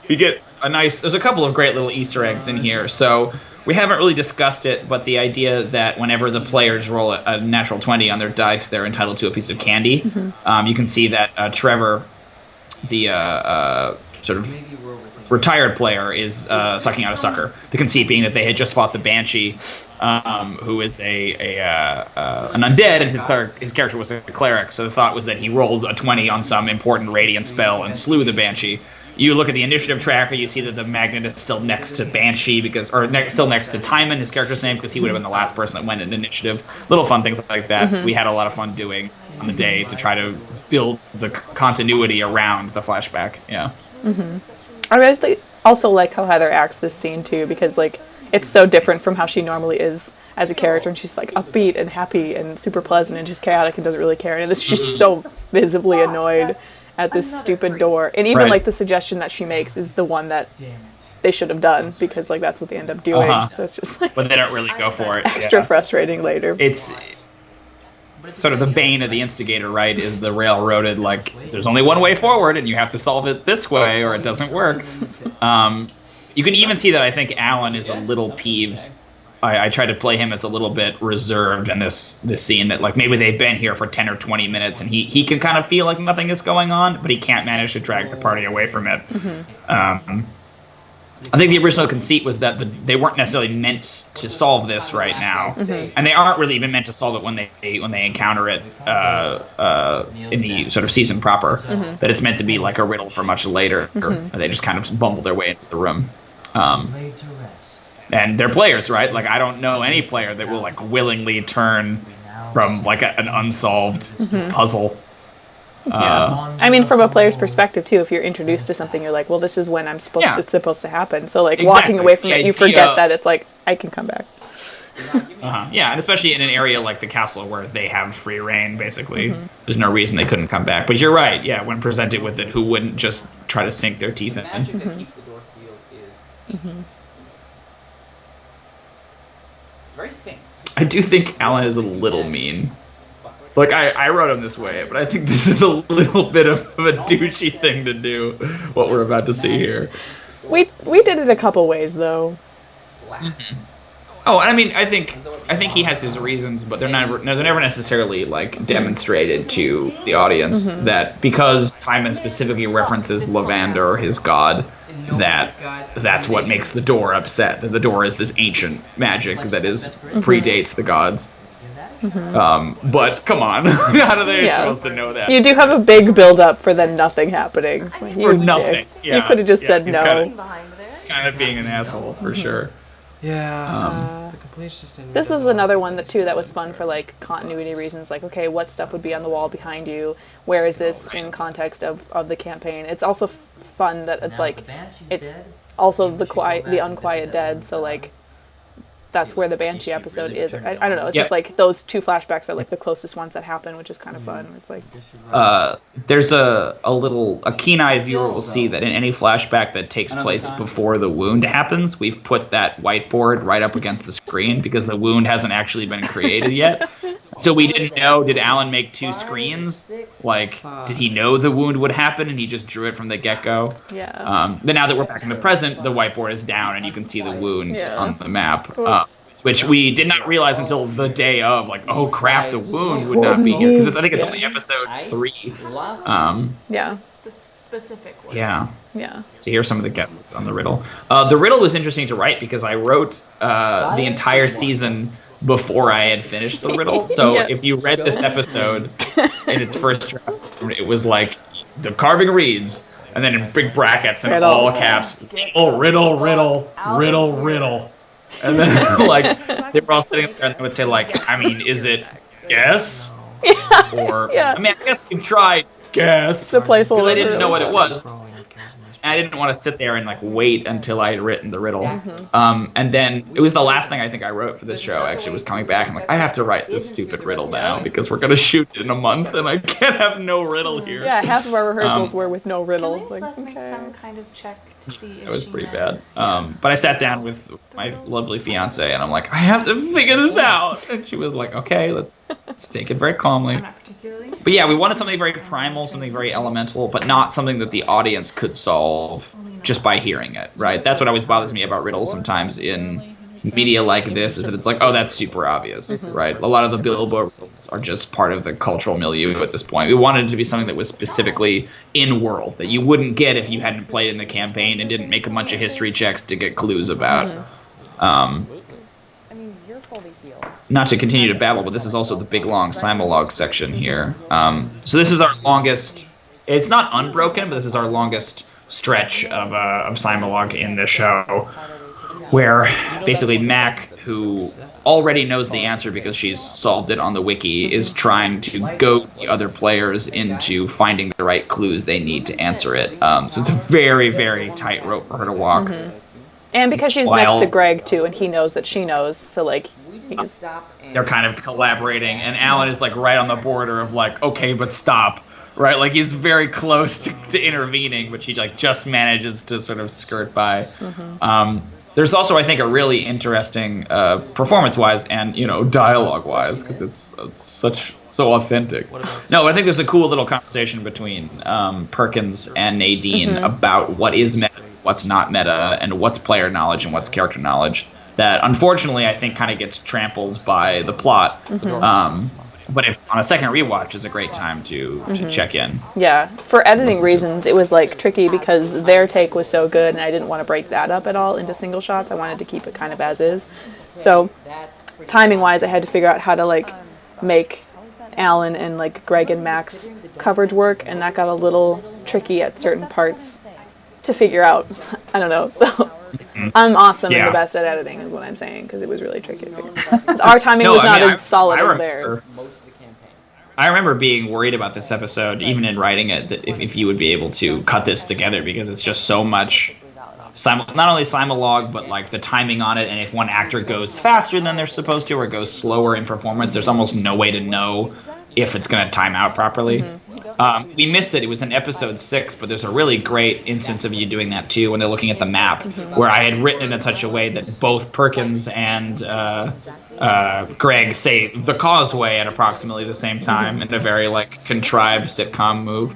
You get there's a couple of great little Easter eggs in here. So we haven't really discussed it, but the idea that whenever the players roll a natural 20 on their dice, they're entitled to a piece of candy. You can see that Trevor, the sort of retired player, is sucking out a sucker. The conceit being that they had just fought the Banshee, who is an undead, and his character was a cleric. So the thought was that he rolled a 20 on some important radiant spell and slew the Banshee. You look at the initiative tracker, you see that the magnet is still next to Banshee still next to Timon, his character's name, because he would have been the last person that went in initiative. Little fun things like that. We had a lot of fun doing on the day to try to build the continuity around the flashback. Yeah. I also like how Heather acts this scene too, because like it's so different from how she normally is as a character, and she's like upbeat and happy and super pleasant and just chaotic and doesn't really care. And this she's so visibly annoyed at this stupid door. And even Right. like the suggestion that she makes is the one that they should have done, because like that's what they end up doing. So it's just like But they don't really go for it. extra Yeah. frustrating later. It's sort of the bane of the instigator, right? Is the railroaded, like, there's only one way forward and you have to solve it this way or it doesn't work. You can even see that I think Alan is a little peeved. I tried to play him as a little bit reserved in this scene, that like maybe they've been here for 10 or 20 minutes and he can kind of feel like nothing is going on, but he can't manage to drag the party away from it. I think the original conceit was that they weren't necessarily meant to solve this right now, and they aren't really even meant to solve it when they encounter it in the sort of season proper. That it's meant to be like a riddle for much later. They just kind of bumble their way into the room. And they're players, right? Like I don't know any player that will like willingly turn from like an unsolved puzzle. I mean, from a player's perspective too, if you're introduced to something, you're like, well, this is when it's supposed to happen. So like walking Exactly. away from The it, you idea- forget that it's like I can come back. Yeah, and especially in an area like the castle where they have free reign, basically. There's no reason they couldn't come back. But you're right, yeah, when presented with it, who wouldn't just try to sink their teeth The in? magic that keeps the door sealed is ancient. It's very faint. I do think Alan is a little mean. Like, I wrote him this way, but I think this is a little bit of a douchey thing to do, what we're about to see here. We did it a couple ways though. Oh, I mean, I think he has his reasons, but they're never necessarily like demonstrated to the audience that because Timon specifically references Lavander, his god, that's what makes the door upset. That the door is this ancient magic that predates the gods. But come on, how are they supposed to know that? You do have a big build up for then nothing happening. Like, For nothing. Yeah. You could have just said he's no. Kind of being an asshole for sure. Yeah. The complaints just didn't. This was another one that was fun for like continuity reasons. Like, okay, what stuff would be on the wall behind you? Where is this in context of the campaign? It's also fun that it's like it's also the unquiet dead. So like that's where the Banshee episode is. I don't know. It's just like those two flashbacks are like the closest ones that happen, which is kind of fun. It's like there's a keen-eyed viewer will see that in any flashback that takes place before the wound happens, we've put that whiteboard right up against the screen because the wound hasn't actually been created yet. So we didn't know, did Alan make two screens? Like, did he know the wound would happen and he just drew it from the get-go? yeah. But now that we're back in the present, the whiteboard is down and you can see the wound on the map. Which we did not realize until the day of, like, oh crap, the wound would not be here. Because I think it's only episode 3. Yeah. The specific one. Yeah. Yeah. To hear some of the guests on the riddle. The riddle was interesting to write because I wrote the entire season before I had finished the riddle. So if you read this episode in its first draft, it was like, the carving reads, and then in big brackets and all caps, riddle, riddle, riddle, riddle. And then, like, they were all sitting there and they would say, like, I mean, is it yes? Or, I mean, I guess we've tried guess. The placeholder. Because I didn't know what it was. And I didn't want to sit there and, like, wait until I had written the riddle. And then, it was the last thing I think I wrote for this show, actually, was coming back. I'm like, I have to write this stupid riddle now because we're going to shoot it in a month and I can't have no riddle here. Yeah, half of our rehearsals were with no riddle. Can Like, Celeste make okay. some kind of check to see if It was she pretty bad. knows? But I sat down with my lovely fiance and I'm like, I have to figure this out. And she was like, okay, let's take it very calmly. I'm not particularly. But yeah, we wanted something very primal, something very elemental, but not something that the audience could solve just by hearing it, right? That's what always bothers me about riddles sometimes in media like this, is that it's like, oh, that's super obvious, right? A lot of the Bilbo riddles are just part of the cultural milieu at this point. We wanted it to be something that was specifically in-world, that you wouldn't get if you hadn't played in the campaign and didn't make a bunch of history checks to get clues about. I mean, you're fully healed. Not to continue to babble, but this is also the big long Simulog section here. So this is our longest, it's not unbroken, but this is our longest stretch of Simulog in the show, where basically Mac, who already knows the answer because she's solved it on the wiki, is trying to goad the other players into finding the right clues they need to answer it. So it's a very, very tight rope for her to walk. And because she's next to Greg too, and he knows that she knows, so like they're kind of collaborating, and Alan is like right on the border of like, okay, but stop, right? Like he's very close to intervening, but he like just manages to sort of skirt by. There's also, I think, a really interesting performance-wise and, you know, dialogue-wise, because it's so authentic. No, I think there's a cool little conversation between Perkins and Nadine about what is meta, what's not meta, and what's player knowledge and what's character knowledge. That, unfortunately, I think kind of gets trampled by the plot. But if on a second rewatch is a great time to check in. Yeah, for editing reasons, it was like tricky because their take was so good, and I didn't want to break that up at all into single shots. I wanted to keep it kind of as is. So, timing-wise, I had to figure out how to like make Alan and like Greg and Max coverage work, and that got a little tricky at certain parts to figure out. I don't know. So. I'm awesome and the best at editing is what I'm saying, because it was really tricky to figure out. 'Cause our timing was not as solid as theirs. I remember being worried about this episode, even in writing it, that if you would be able to cut this together, because it's just so much not only simulog, but like the timing on it, and if one actor goes faster than they're supposed to or goes slower in performance, there's almost no way to know if it's going to time out properly. We missed it. It was in episode 6, but there's a really great instance of you doing that too when they're looking at the map, where I had written it in such a way that both Perkins and Greg say the causeway at approximately the same time in a very like contrived sitcom move.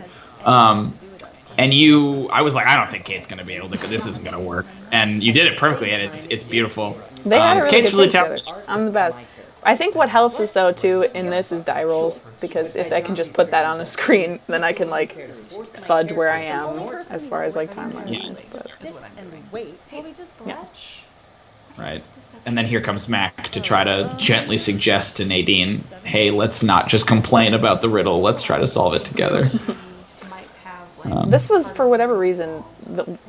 And I was like, I don't think Kate's gonna be able to. This isn't gonna work. And you did it perfectly, and it's beautiful. They had a really Kate's good really team together. I'm the best. I think what helps us though too in this is die rolls, because if I can just put that on a screen, then I can like fudge where I am as far as like timeline. Yeah. Sit and wait while we just watch. Right. And then here comes Mac to try to gently suggest to Nadine, hey, let's not just complain about the riddle. Let's try to solve it together. Might have like This was, for whatever reason,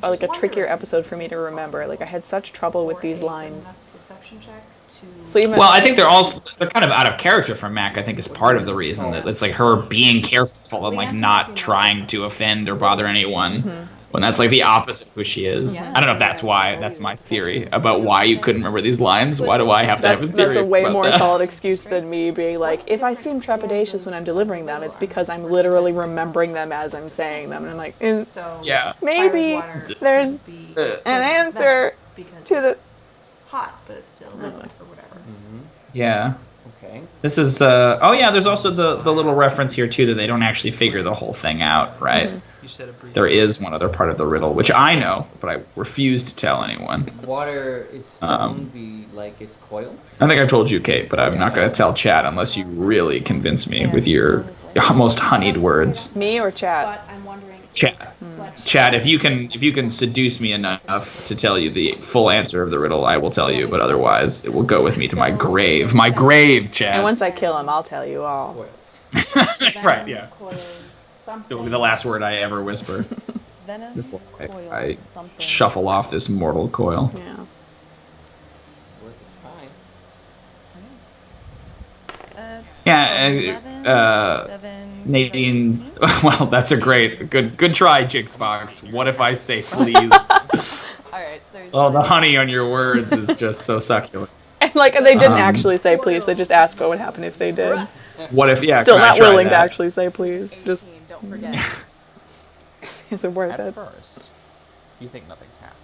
like a trickier episode for me to remember. Like I had such trouble with these lines. deception check to. So even Well, I think they're kind of out of character for Mac. I think is part of the reason that it's like her being careful and like not trying to offend or bother anyone. When that's like the opposite of who she is. I don't know if that's why. That's my theory about why you couldn't remember these lines. Why do I have to have a theory? That's a way about more that? solid excuse than me being like, if I seem trepidatious when I'm delivering them, it's because I'm literally remembering them as I'm saying them. And I'm like, So Yeah. maybe there's an answer because to the. it's hot, but it's still liquid or whatever. Yeah. Okay. This is oh yeah, there's also the little reference here too that they don't actually figure the whole thing out, right? You said a brief. There is one other part of the riddle which I know, but I refuse to tell anyone. Water is stone like its coils? I think I've told you, Kate, but I'm not going to tell Chad unless you really convince me with your almost honeyed words. Me or chat? But I'm wondering. Chad, if you can seduce me enough to tell you the full answer of the riddle, I will tell you. But otherwise, it will go with me to my grave. My grave, Chad. And once I kill him, I'll tell you all. Coils. Right, yeah. Coils, something. It will be the last word I ever whisper Venom, before coils, I something. shuffle off this mortal coil. Yeah. Worth a try. It's Yeah, 11, 7, Nadine, 17. well, that's a good try, Jixbox. What if I say please? Alright, so Oh, the honey on your words is just so succulent. And they didn't actually say please. They just asked what would happen if they did. What if, yeah, Still can I not try willing to that? actually say please. Just don't forget. is it worth At it? first, you think nothing's happened.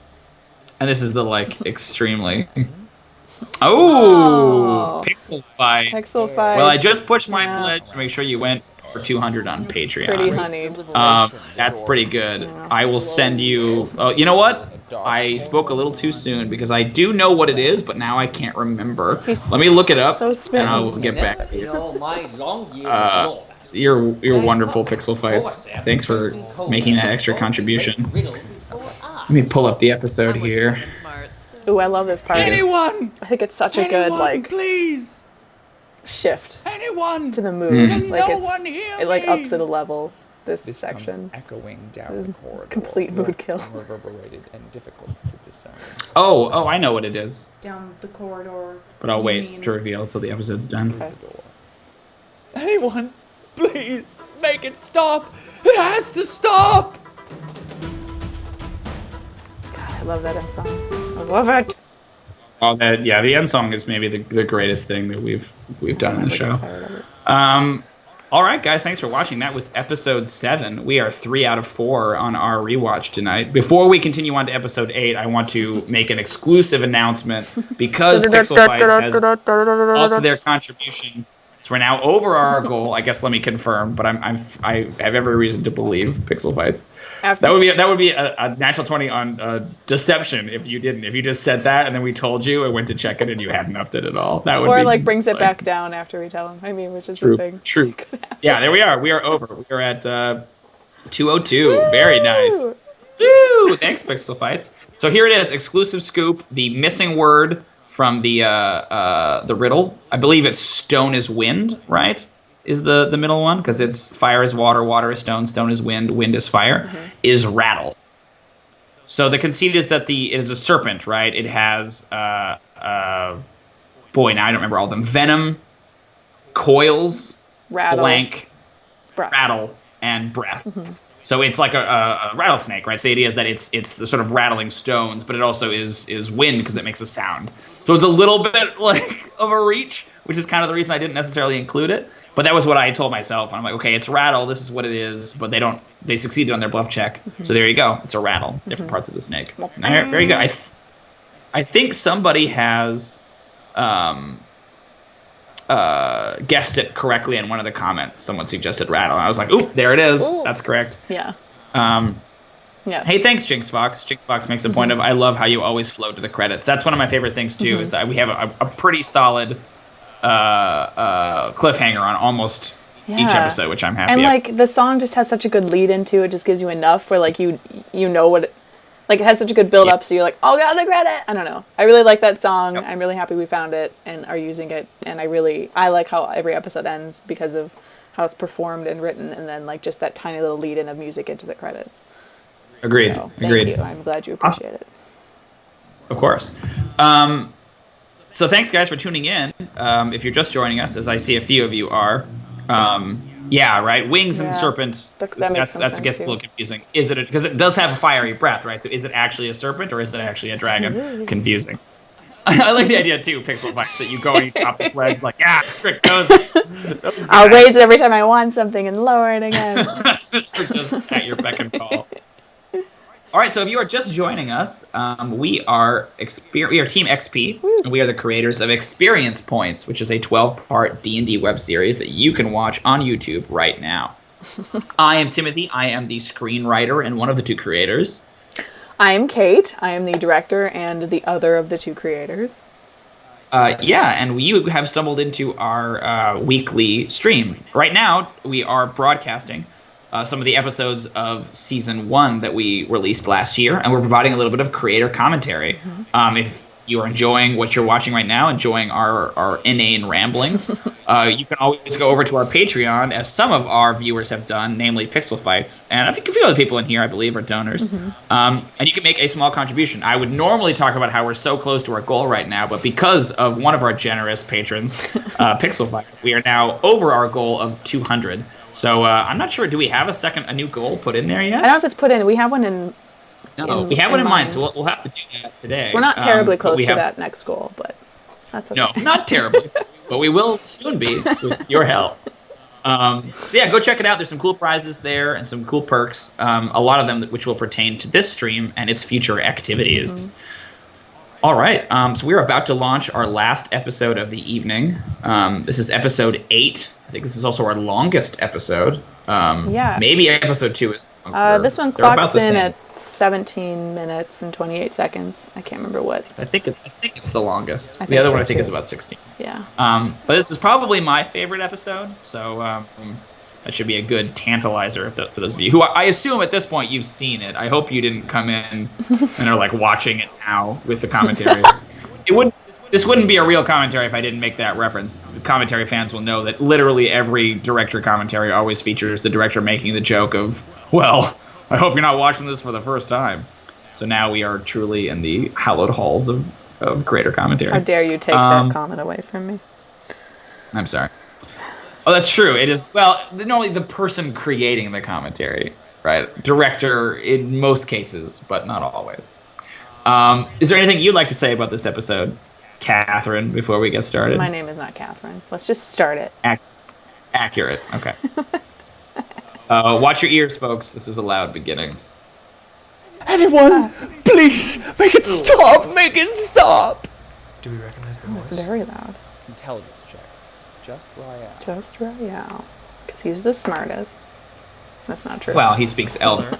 And this is the, like, extremely... Oh! Pixel fight. Pixel fight. Well, I just pushed my Yeah. pledge to make sure you went for 200 on Patreon. Pretty honeyed. That's pretty good. I will send you... Oh, you know what? I spoke a little too soon because I do know what it is, but now I can't remember. He's Let me look it up, so smitten. and I will get back to You you. know, my long years of law. You're wonderful, Pixel Fights. Thanks for making that extra contribution. Let me pull up the episode here. Ooh, I love this part. Anyone! I think it's such a good like please! shift Anyone! to the mood. Can Like no it's, one hear it like me? ups it a level. This This section. comes echoing down This the is corridor. complete mood kill. Reverberated and difficult to discern. Oh, I know what it is, Down the corridor. but I'll Do you wait mean- to reveal until the episode's done. Okay. Anyone, please make it stop! It has to stop! God, I love that end song. I love it. Oh, the end song is maybe the greatest thing that we've done in the show. Tired of it. All right, guys, thanks for watching. That was episode 7. We are 3 out of 4 on our rewatch tonight. Before we continue on to episode 8, I want to make an exclusive announcement because Pixel Fights has upped their contribution. So we're now over our goal. I guess let me confirm, but I have every reason to believe Pixel Fights. After- That would be a natural 20 on deception if you didn't. If you just said that and then we told you and went to check it and you hadn't upped it at all. That would Or be like brings it like, back down after we tell him. I mean, which is True. the thing. True. Yeah, there we are. We are over. We are at 202. Very nice. Woo! Thanks, Pixel Fights. So here it is, exclusive scoop. The missing word from the riddle. I believe it's stone is wind, right? Is the middle one, because it's fire is water, water is stone, stone is wind, wind is fire, is rattle. So the conceit is that it is a serpent, right? It has boy, now I don't remember all of them. Venom, coils, Rattle. blank, Breath. rattle, and breath. So it's like a rattlesnake, right? So the idea is that it's the sort of rattling stones, but it also is wind because it makes a sound. So it's a little bit like of a reach, which is kind of the reason I didn't necessarily include it. But that was what I told myself. And I'm like, okay, it's rattle. This is what it is. But they succeeded on their bluff check. So there you go. It's a rattle. Different parts of the snake. Very good. I think somebody has guessed it correctly in one of the comments. Someone suggested rattle. And I was like, ooh, there it is. Ooh. That's correct. Yeah. Yeah. Hey, thanks, Jinx Fox. Jinx Fox makes a point of, I love how you always flow to the credits. That's one of my favorite things, too, is that we have a pretty solid cliffhanger on almost each episode, which I'm happy And, about. like, the song just has such a good lead into it. Just gives you enough where, like, you know what... Like, it has such a good build-up, so you're like, oh, God, the credit! I don't know. I really like that song. Yep. I'm really happy we found it and are using it. And I like how every episode ends because of how it's performed and written, and then, like, just that tiny little lead-in of music into the credits. Agreed. So, Agreed. Thank you. I'm glad you appreciate it. Of course. So thanks, guys, for tuning in. If you're just joining us, as I see a few of you are, yeah, right. Wings and serpents. That makes that's what gets a little confusing. Is it because it does have a fiery breath, right? So is it actually a serpent or is it actually a dragon? Confusing. I like the idea too, Pixel Bites, that you go and you drop the legs like, trick those. I'll raise it every time I want something and lower it again. Just at your beck and call. All right, so if you are just joining us, we are Team XP, and we are the creators of Experience Points, which is a 12-part D&D web series that you can watch on YouTube right now. I am Timothy. I am the screenwriter and one of the two creators. I am Kate. I am the director and the other of the two creators. And you have stumbled into our weekly stream. Right now, we are broadcasting some of the episodes of season 1 that we released last year, and we're providing a little bit of creator commentary. If you are enjoying what you're watching right now, enjoying our inane ramblings, you can always go over to our Patreon, as some of our viewers have done, namely Pixel Fights, and I think a few other people in here, I believe, are donors. And you can make a small contribution. I would normally talk about how we're so close to our goal right now, but because of one of our generous patrons, Pixel Fights, we are now over our goal of 200. So I'm not sure. Do we have a new goal put in there yet? I don't know if it's put in. We have one in. No, we have one in mind, so we'll have to do that today. So we're not terribly close to that next goal, but that's okay. No, not terribly, but we will soon be with your help. Yeah, go check it out. There's some cool prizes there and some cool perks. A lot of them which will pertain to this stream and its future activities. All right, so we're about to launch our last episode of the evening. This is episode 8. I think this is also our longest episode. Maybe episode 2 is longer. This one clocks in at 17 minutes and 28 seconds. I can't remember what. I think it's the longest. The other one I think is about 16. Yeah. But this is probably my favorite episode, so that should be a good tantalizer for those of you who I assume at this point you've seen it. I hope you didn't come in and are like watching it now with the commentary. This wouldn't be a real commentary if I didn't make that reference. The commentary fans will know that literally every director commentary always features the director making the joke of, well, I hope you're not watching this for the first time. So now we are truly in the hallowed halls of creator commentary. How dare you take that comment away from me? I'm sorry. Oh, that's true. It is, well, normally the person creating the commentary, right? Director in most cases, but not always. Is there anything you'd like to say about this episode, Catherine, before we get started? My name is not Catherine. Let's just start it. Accurate. Okay. Watch your ears, folks. This is a loud beginning. Anyone, please, make it stop! Make it stop! Do we recognize the It's voice? very loud. Intelligence check. Just Royale. Just Royale. Because he's the smartest. That's not true. Well, he speaks Elven.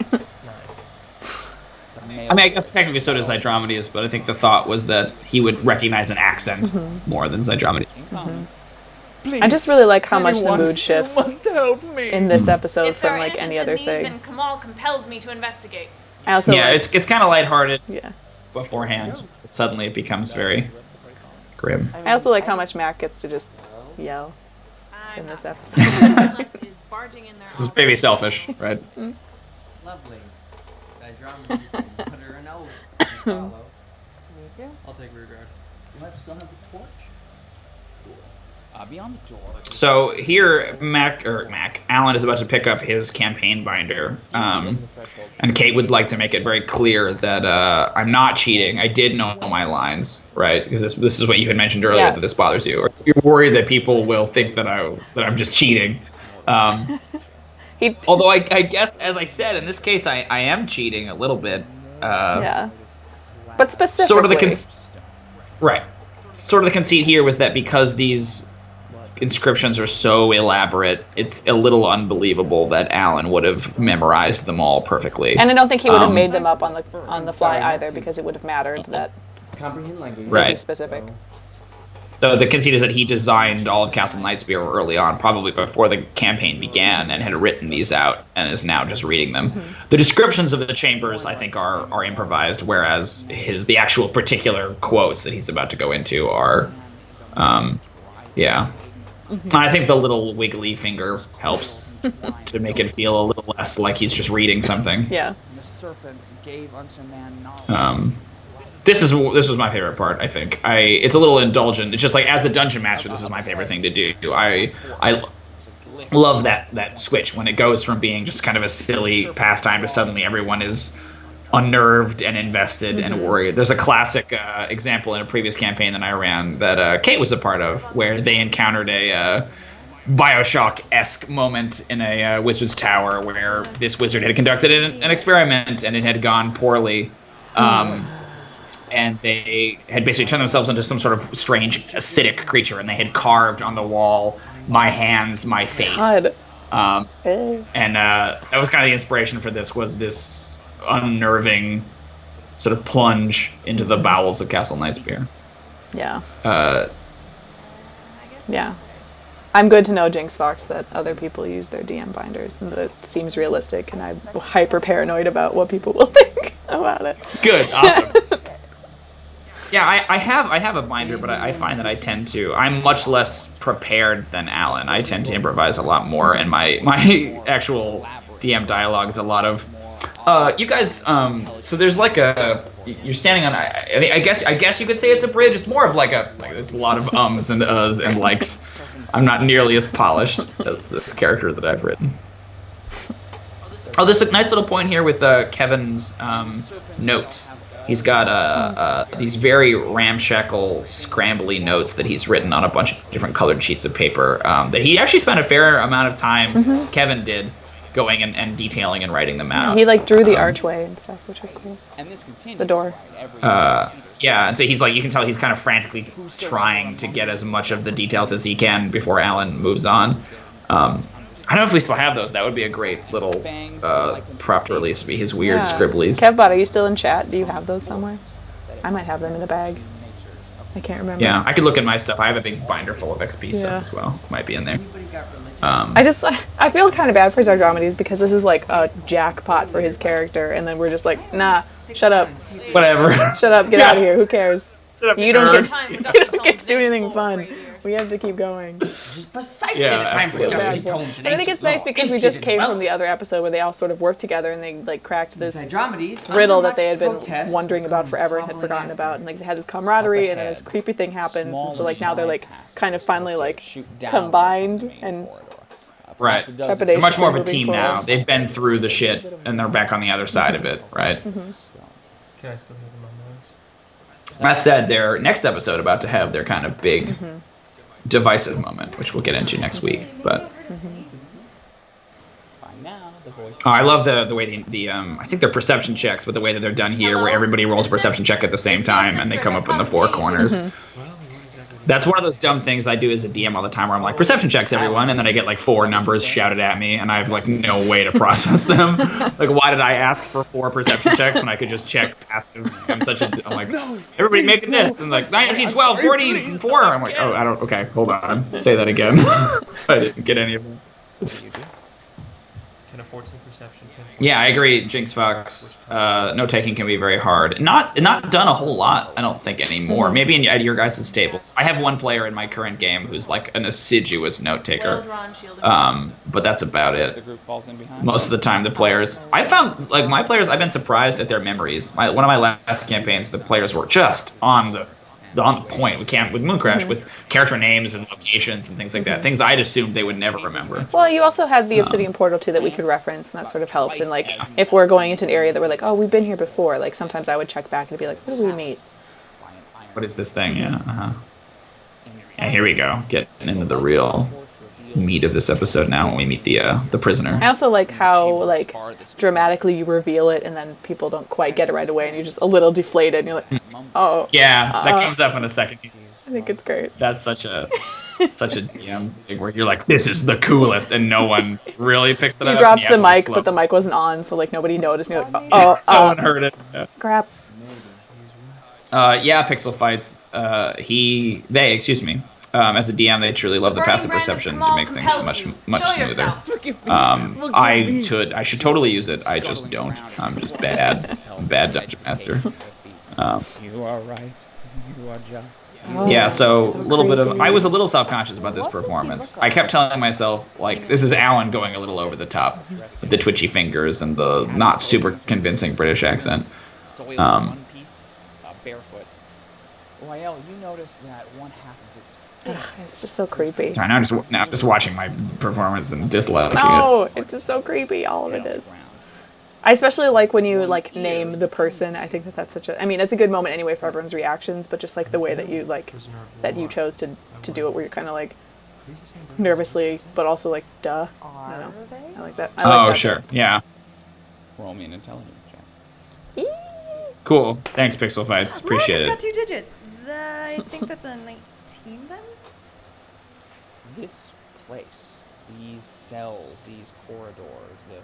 9. I mean, I guess technically so does Zydromedes, but I think the thought was that he would recognize an accent more than Zydromedes. Please, I just really like how much the anyone, mood shifts you must help me. in this episode If there from are like any innocents other in need, thing. then Kamal compels me to investigate. I also Yeah, like, it's kind of lighthearted yeah. beforehand, but suddenly it becomes very grim. I also like how much Mac gets to just yell I'm in this not episode. Someone else is barging in their This is maybe selfish, right? Lovely. Zydromedes can put her an oath and follow. Me too. I'll take rear guard. You might still have the torch. Beyond the door. So here, Alan is about to pick up his campaign binder, and Kate would like to make it very clear that I'm not cheating. I did know my lines, right? Because this is what you had mentioned earlier, Yes. that this bothers you. Or you're worried that people will think that I'm just cheating. Although I guess, as I said, in this case, I am cheating a little bit. Yeah. But specifically. Sort of the conceit here was that because these inscriptions are so elaborate, it's a little unbelievable that Alan would have memorized them all perfectly. And I don't think he would have made them up on the fly either, because it would have mattered that Comprehend language. Right. specific. So the conceit is that he designed all of Castle Nightspear early on, probably before the campaign began, and had written these out, and is now just reading them. The descriptions of the chambers, I think, are improvised, whereas the actual particular quotes that he's about to go into are, yeah. I think the little wiggly finger helps to make it feel a little less like he's just reading something. Yeah. And the serpent gave unto man knowledge. This was my favorite part. I think it's a little indulgent. It's just like, as a dungeon master, this is my favorite thing to do. I love that switch when it goes from being just kind of a silly pastime to suddenly everyone is unnerved and invested and worried. There's a classic example in a previous campaign that I ran that Kate was a part of, where they encountered a Bioshock-esque moment in a wizard's tower where this wizard had conducted an experiment and it had gone poorly. And they had basically turned themselves into some sort of strange acidic creature, and they had carved on the wall my hands, my face. God. And that was kind of the inspiration for this, was this unnerving sort of plunge into the bowels of Castle Nightspear. Yeah. Yeah. Yeah. I'm good to know, Jinx Fox, that other people use their DM binders and that it seems realistic, and I'm hyper paranoid about what people will think about it. Good, awesome. Yeah, I have a binder, but I find that I'm much less prepared than Alan. I tend to improvise a lot more, and my actual DM dialogue is a lot of, you guys, so there's like you're standing on, I mean, I guess you could say it's a bridge. It's more of like there's a lot of ums and uhs and likes. I'm not nearly as polished as this character that I've written. Oh, there's a nice little point here with Kevin's notes. He's got these very ramshackle, scrambly notes that he's written on a bunch of different colored sheets of paper that he actually spent a fair amount of time, Kevin did, going and detailing and writing them out. He drew the archway and stuff, which was cool. And this continues. The door. Yeah, and so he's you can tell he's kind of frantically trying to get as much of the details as he can before Alan moves on. I don't know if we still have those. That would be a great little prop release, to be his weird scribblies. Kevbot, are you still in chat? Do you have those somewhere? I might have them in the bag. I can't remember. Yeah, I could look at my stuff. I have a big binder full of XP stuff as well. Might be in there. I feel kind of bad for Zardromedes because this is like a jackpot for his character, and then we're just like, nah, shut up. Whatever. Shut up, get out of here, who cares? Shut up, You don't nerd. get to do anything fun. We have to keep going. This is precisely Yeah, the time for absolutely. dusty tomes and But I think it's nice because we just came from the other episode where they all sort of worked together and they cracked this riddle that they had been wondering about forever and had forgotten about, and they had this camaraderie, and then this creepy thing happens, and so now they're kind of finally combined and Right. trepidation. They're much more of a moving team forward. now. They've been through the shit, and they're back on the other side of it, right? Can I still hear them on those? That said, their next episode about to have their kind of big divisive moment, which we'll get into next week. But I love the way the I think they're perception checks, but the way that they're done here, where everybody rolls a perception check at the same time and they come up in the four corners. That's one of those dumb things I do as a DM all the time, where I'm like, perception checks, everyone, and then I get 4 numbers shouted at me, and I have no way to process them. Why did I ask for 4 perception checks when I could just check passive? I'm like, everybody making this, and 19, 12, 44. I'm like, oh, okay, hold on, say that again. I didn't get any of them. Can a 14 perception pinpoint? Yeah, I agree, Jinx Fox. Note taking can be very hard. Not done a whole lot, I don't think, anymore. Maybe at your guys' tables. I have one player in my current game who's an assiduous note taker. But that's about it. The group falls in behind. Most of the time, the players... I found, my players, I've been surprised at their memories. One of my last campaigns, the players were just on the on point. We can't with Mooncrash with character names and locations and things like that. Things I'd assumed they would never remember. Well, you also had the Obsidian Portal too that we could reference, and that sort of helped. And like, if we're going into an area that we're like, oh, we've been here before, like sometimes I would check back and be like, what did we meet? What is this thing? Yeah. And here we go, getting into the real meat of this episode now when we meet the prisoner. I also like how like dramatically you reveal it, and then people don't quite get it right away, and you're just a little deflated, and you're like, oh. Yeah, that comes up in a second. I think it's great. That's such a DM thing where you're like, this is the coolest, and no one really picks it up. You dropped the mic, but the mic wasn't on, so like nobody noticed. And you're like, no one heard it. Yeah. Crap. Yeah, Pixel Fights. As a DM, they truly love the passive perception. It makes things much smoother. I should totally use it. I just don't. I'm just bad dungeon master. You are right. You are just. Yeah, so a little bit of. I was a little self-conscious about this performance. I kept telling myself, like, this is Alan going a little over the top with the twitchy fingers and the not super convincing British accent. One piece, barefoot. Rael, you noticed that one half of his face. It's just so creepy. Sorry, now I'm just watching my performance and disliking it. No, it's just so creepy. All of it is. I especially like when you like name the person. I think that's such a. I mean, it's a good moment anyway for everyone's reactions, but just like the way that you like that you chose to do it, where you're kind of like nervously, but also like duh. I don't know. I like that. I like that. Sure, yeah. Roll me an intelligence check. Cool. Thanks, Pixel Fights. Appreciate It's it. got 2 digits. I think that's a 19 then? This place, these cells, these corridors, the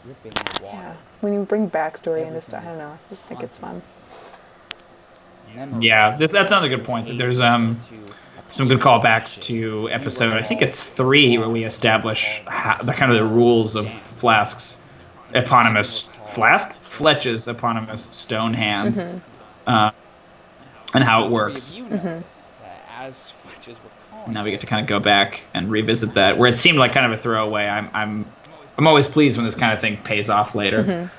dripping water. Yeah. When you bring backstory into stuff, I don't know. I just think it's fun. Yeah, that's another good point. That there's some good callbacks to episode. I think it's 3 where we establish the kind of the rules of Fletch's eponymous stone hand, and how it works. Now we get to kind of go back and revisit that, where it seemed like kind of a throwaway. I'm always pleased when this kind of thing pays off later.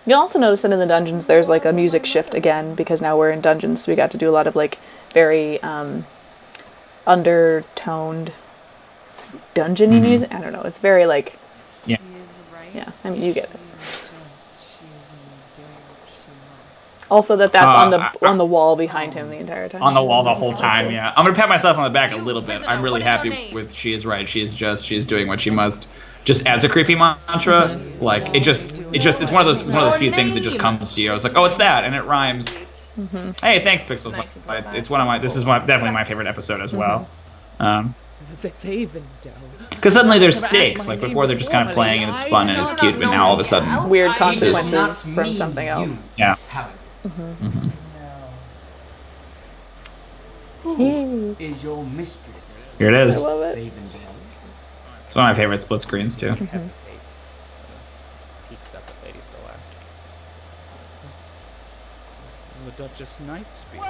You'll also notice that in the dungeons there's like a music shift again, because now we're in dungeons, so we got to do a lot of like very undertoned dungeon-y music. I don't know. It's very like yeah. I mean, you get it. Also, that's on the wall behind him the entire time. On the wall the whole time, yeah. I'm gonna pat myself on the back a little bit. I'm really happy with "She is right. She is just. She is doing what she must." Just as a creepy mantra, like it's one of those few things that just comes to you. I was like, oh, it's that, and it rhymes. Hey, thanks, Pixel Fights. It's one of my. This is definitely my favorite episode as well. Because suddenly there's stakes. Like before, they're just kind of playing and it's fun and it's cute, but now all of a sudden, weird consequences from something else. Yeah. Who is your mistress? Here it is. I love it. It's one of my favorite split screens too. Peeks up at Lady Celeste. The Duchess Knight speaks.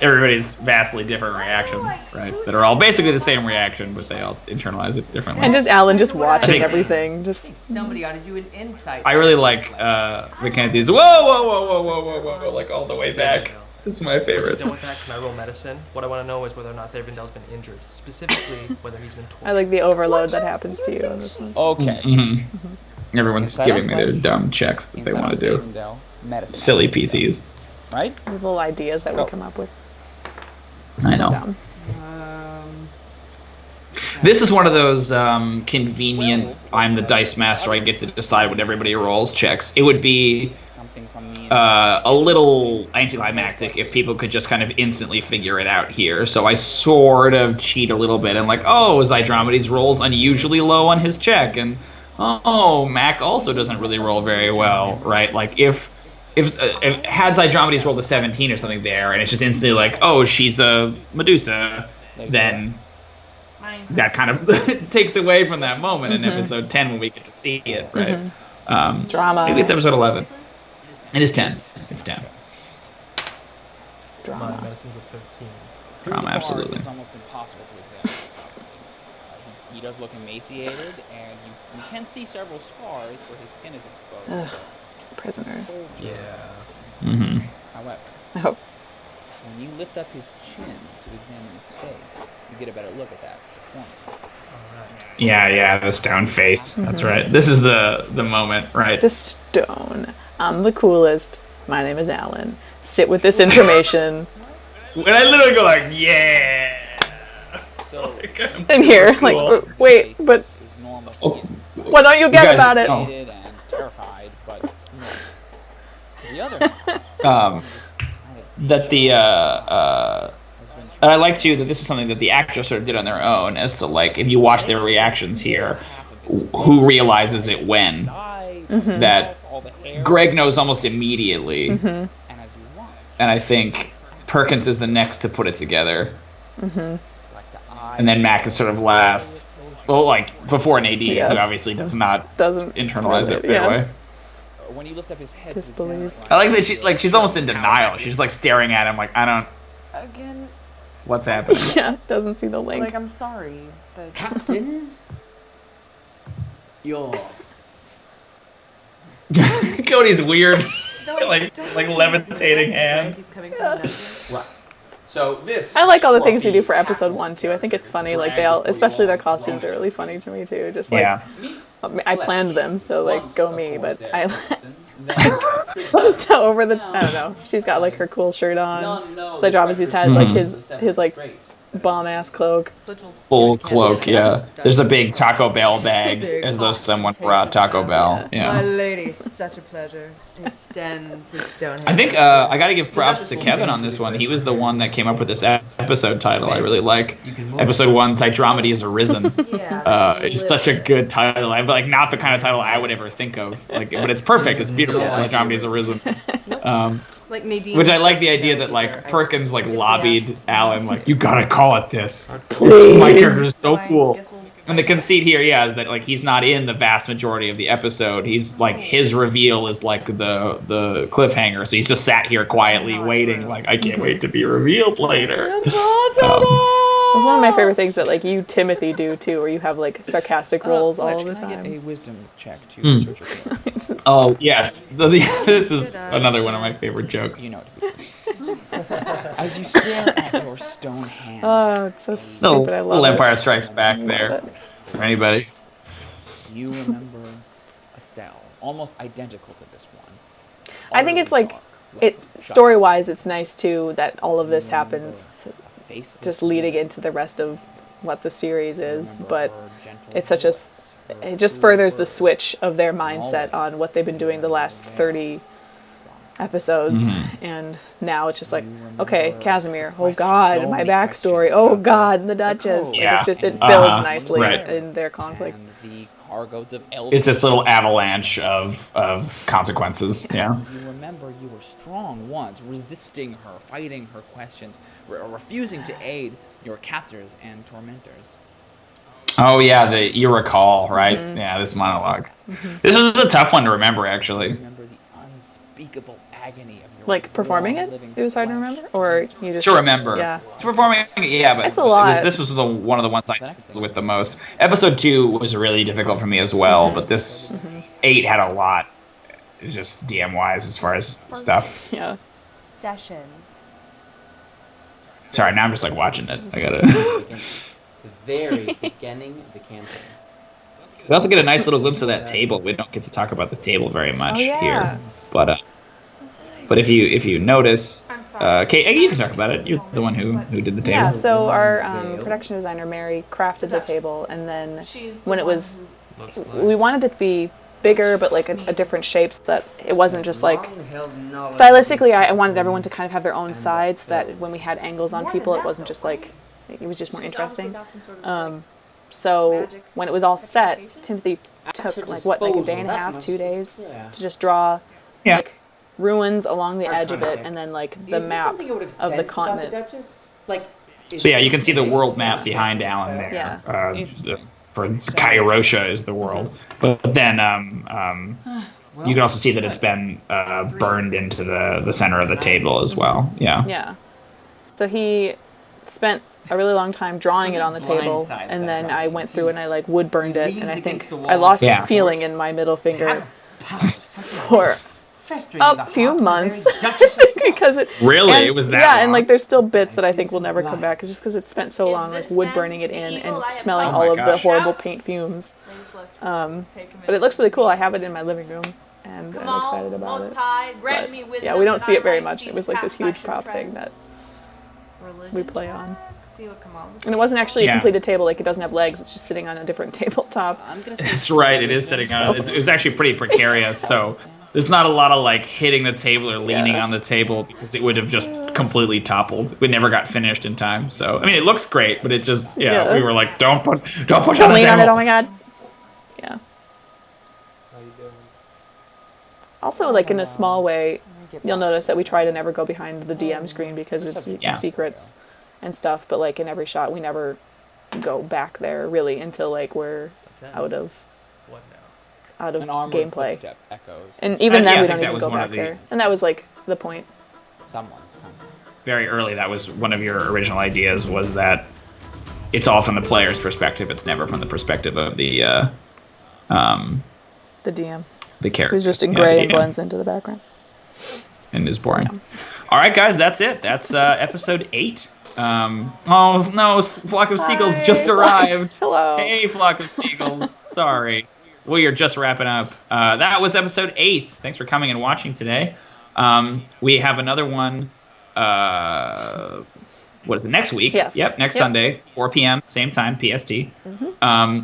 Everybody's vastly different reactions, right? That are all basically the same reaction, but they all internalize it differently. And just Alan just watching everything. Just Somebody ought to do an insight. I really like Mackenzie's whoa, like all the way back. This is my favorite. Done with that? Can I roll medicine? What I want to know is whether or not Avendel's been injured, specifically whether he's been tortured. I like the overload that happens to you in this one. Okay. Everyone's giving me their dumb checks that they want to do. Silly PCs. Right? The little ideas that we come up with. I know. Dumb. This is one of those convenient, I'm the dice master, I get to decide what everybody rolls checks. It would be a little anticlimactic if people could just kind of instantly figure it out here. So I sort of cheat a little bit and like, oh, Zydromedes rolls unusually low on his check, and oh, Mac also doesn't really roll very well, right? Like if had Zydromedes rolled a 17 or something there, and it's just instantly like, oh, she's a Medusa, then that kind of takes away from that moment in episode 10 when we get to see it, right? Drama. Maybe it's episode 11. It is 10. It's 10. Drama. My medicine's at 13. Drama, absolutely. It's almost impossible to examine. He does look emaciated, and you can see several scars where his skin is exposed. Prisoners. Yeah. Mm-hmm. However, Oh, when you lift up his chin to examine his face, you get a better look at that performance. Alright. Yeah, the stone face. That's right. This is the moment, right? the stone. I'm the coolest. My name is Alan. Sit with this information. When I literally go like, yeah. So, And here, like, Cool. wait, but is normal Oh, skin. what don't you get guys- about it? oh. Excited and terrified, but no. The other half just kind of That the has been and I like too that this is something that the actors sort of did on their own, as to like if you watch their reactions here, who realizes it when that Greg knows almost immediately, And as you watch, and I think Perkins is the next to put it together, like the eye, and then Mac is sort of last. Well, like before an AD, Yeah. who obviously does not Doesn't internalize it right yeah. away. when you lift up his head Disbelief. to examine, I like that she's almost in denial. She's like staring at him like I don't. Again, What's happening? Yeah, doesn't see the link. like, I'm sorry. But Captain? You're Cody's weird, like levitating hand. He's coming from the dungeon. what? So this. I like all the things we do for scruffy episode 1 too. I think it's funny. Like they all, especially their costumes, are really funny to me too. Just like Yeah. I planned them, so like Once, go of me. course, But they're I captain, then so over the I don't know. She's got like her cool shirt on. none know It's like the Robinson treasures has like of the his seven like straight. bomb ass cloak. Full cloak, yeah. There's a big Taco Bell bag, as though someone brought Taco Bell. my Yeah. lady, such a pleasure. Extends his stone. I think I got to give props to Kevin on this one. He was the one that came up with this episode title. I really like. Episode 1, Psydromedy is Arisen. It's such a good title. I'm like not the kind of title I would ever think of. Like, but it's perfect. It's beautiful. Psydromedy is Arisen. like Nadine. Which I like the idea that like Perkins like lobbied Alan like you gotta call it this. Please. My character is so I cool. guess we'll- And the conceit here, yeah, is that like he's not in the vast majority of the episode. He's like his reveal is like the cliffhanger. So he's just sat here quietly waiting, like I can't wait to be revealed later. It's one of my favorite things that like you Timothy do too, where you have like sarcastic roles all Fletch, the can I get a time. wisdom check to Hmm. research your feelings? Oh yes, this is another one of my favorite jokes. You know it to be true. As you stare at your stone hand, Oh, it's so Little, stupid. I love little it. Empire Strikes Back Love there it. for anybody. you remember a cell almost identical to this one. I think it's like Dark, it shut, story wise it's nice too that all of this happens a faceless just leading woman. into the rest of what the series is, Remember but her gentle it's such a voice, her it just clear furthers the words, switch of their mindset on what they've been doing the last 30 episodes, and now it's just like, okay, Casimir, oh god, So my many backstory, questions oh about god, and the Duchess. code Like, Yeah. it's just, it and builds Uh-huh. nicely Right. in their conflict. and the cargoes of Elvis. It's this little avalanche of consequences. Yeah. You remember you were strong once, resisting her, fighting her questions, refusing to aid your captors and tormentors. Oh yeah, you recall, right? Yeah, this monologue. This is a tough one to remember, actually. Remember the unspeakable agony of your Like performing it, living it was hard to flesh. remember, or you just To remember. Yeah, Performing, yeah, but It's a lot. this was one of the ones I struggled with the most. Episode 2 was really difficult for me as well, but this 8 had a lot, just DM wise as far as stuff. yeah. Session. Sorry, now I'm just like watching it. I gotta. The very beginning of the campaign. We also get a nice little glimpse of that table. We don't get to talk about the table very much Oh, yeah. here, but if you notice, I'm sorry. Kate, you can talk about it. You're the one who did the table. Yeah, so our production designer Mary crafted the table, and then She's when the it one was, who- Looks like. we wanted it to be bigger, but like a different shape, so that it wasn't just like. Long-held knowledge Stylistically, is I wanted everyone to kind of have their own sides, so that when we had angles on More people, than it that, wasn't though, just right? like, it was just more She's obviously interesting. got some sort of, like, So magic when it was all set, interpretation? Timothy at took her like what, like a day and a disposal, half, that 2 much is days clear. to just draw Yeah. like ruins along the Our edge of it, contact. and then like Is the this map something I would have of the sensed about continent. Duchess? Like, is So yeah, you this can see the thing- world map behind Alan there. Yeah. Interesting. For Kairosha is the world, but then you can also see that it's been burned into the center of the table as well. Yeah. Yeah. So he spent a really long time drawing So it on the this table, blindsides and that then I drawing. went through and I like wood burned it, Leans and I think against the I wall. lost Yeah. feeling in my middle finger Have power, something for Festering A few months. Duchess because it Really? and- It was that yeah, long? and like there's still bits that I think will never come back just because it spent so long like wood burning it in and smelling Oh all my of the gosh. horrible paint fumes. But it looks really cool. I have it in my living room and I'm excited about it. But, yeah, we don't see it very much. It was like this huge prop thing that we play on. And it wasn't actually a Yeah. completed table. Like it doesn't have legs. It's just sitting on a different tabletop. I'm gonna say That's right. It is sitting on. It was actually pretty precarious. So there's not a lot of like hitting the table or leaning Yeah. on the table because it would have just completely toppled. We never got finished in time. So I mean, it looks great, but it just Yeah. we were like, don't push Don't on the lean on it. table. Oh my god. Yeah. How you doing? Also, like in a small way, you'll notice that we try to never go behind the DM screen because it's Yeah. secrets and stuff. But like in every shot, we never go back there really until like we're out of What now? an armored gameplay. footstep echoes. And even Yeah, I then, we think don't that even was go one back of the- there. And that was like the point. Someone's coming. Very early, that was one of your original ideas. Was that it's all from the player's perspective. It's never from the perspective of the The DM, character. who's just in Yeah, gray the and DM. blends into the background. And is boring. All right, guys, that's it. That's episode 8. Oh no, Flock of Seagulls just arrived. Hello. Hey, Flock of Seagulls. Sorry. We are just wrapping up. That was episode 8. Thanks for coming and watching today. We have another one. What is it? Next week? Yes. Yep. Next Yep. Sunday, 4 p.m. Same time, PST.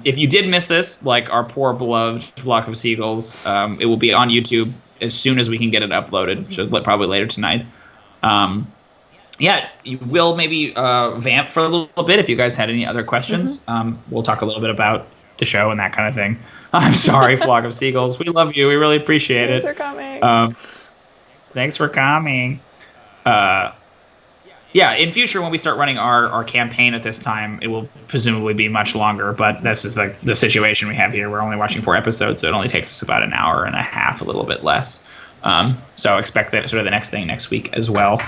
If you did miss this, like our poor beloved Flock of Seagulls, it will be on YouTube as soon as we can get it uploaded. So probably later tonight. Yeah, you will maybe vamp for a little bit if you guys had any other questions. We'll talk a little bit about the show and that kind of thing. I'm sorry, Flock of Seagulls. We love you. We really appreciate Thanks it. for coming. Thanks for coming. Yeah, in future when we start running our campaign at this time, it will presumably be much longer. But this is the situation we have here. We're only watching 4 episodes, so it only takes us about an hour and a half, a little bit less. So expect that sort of the next thing next week as well.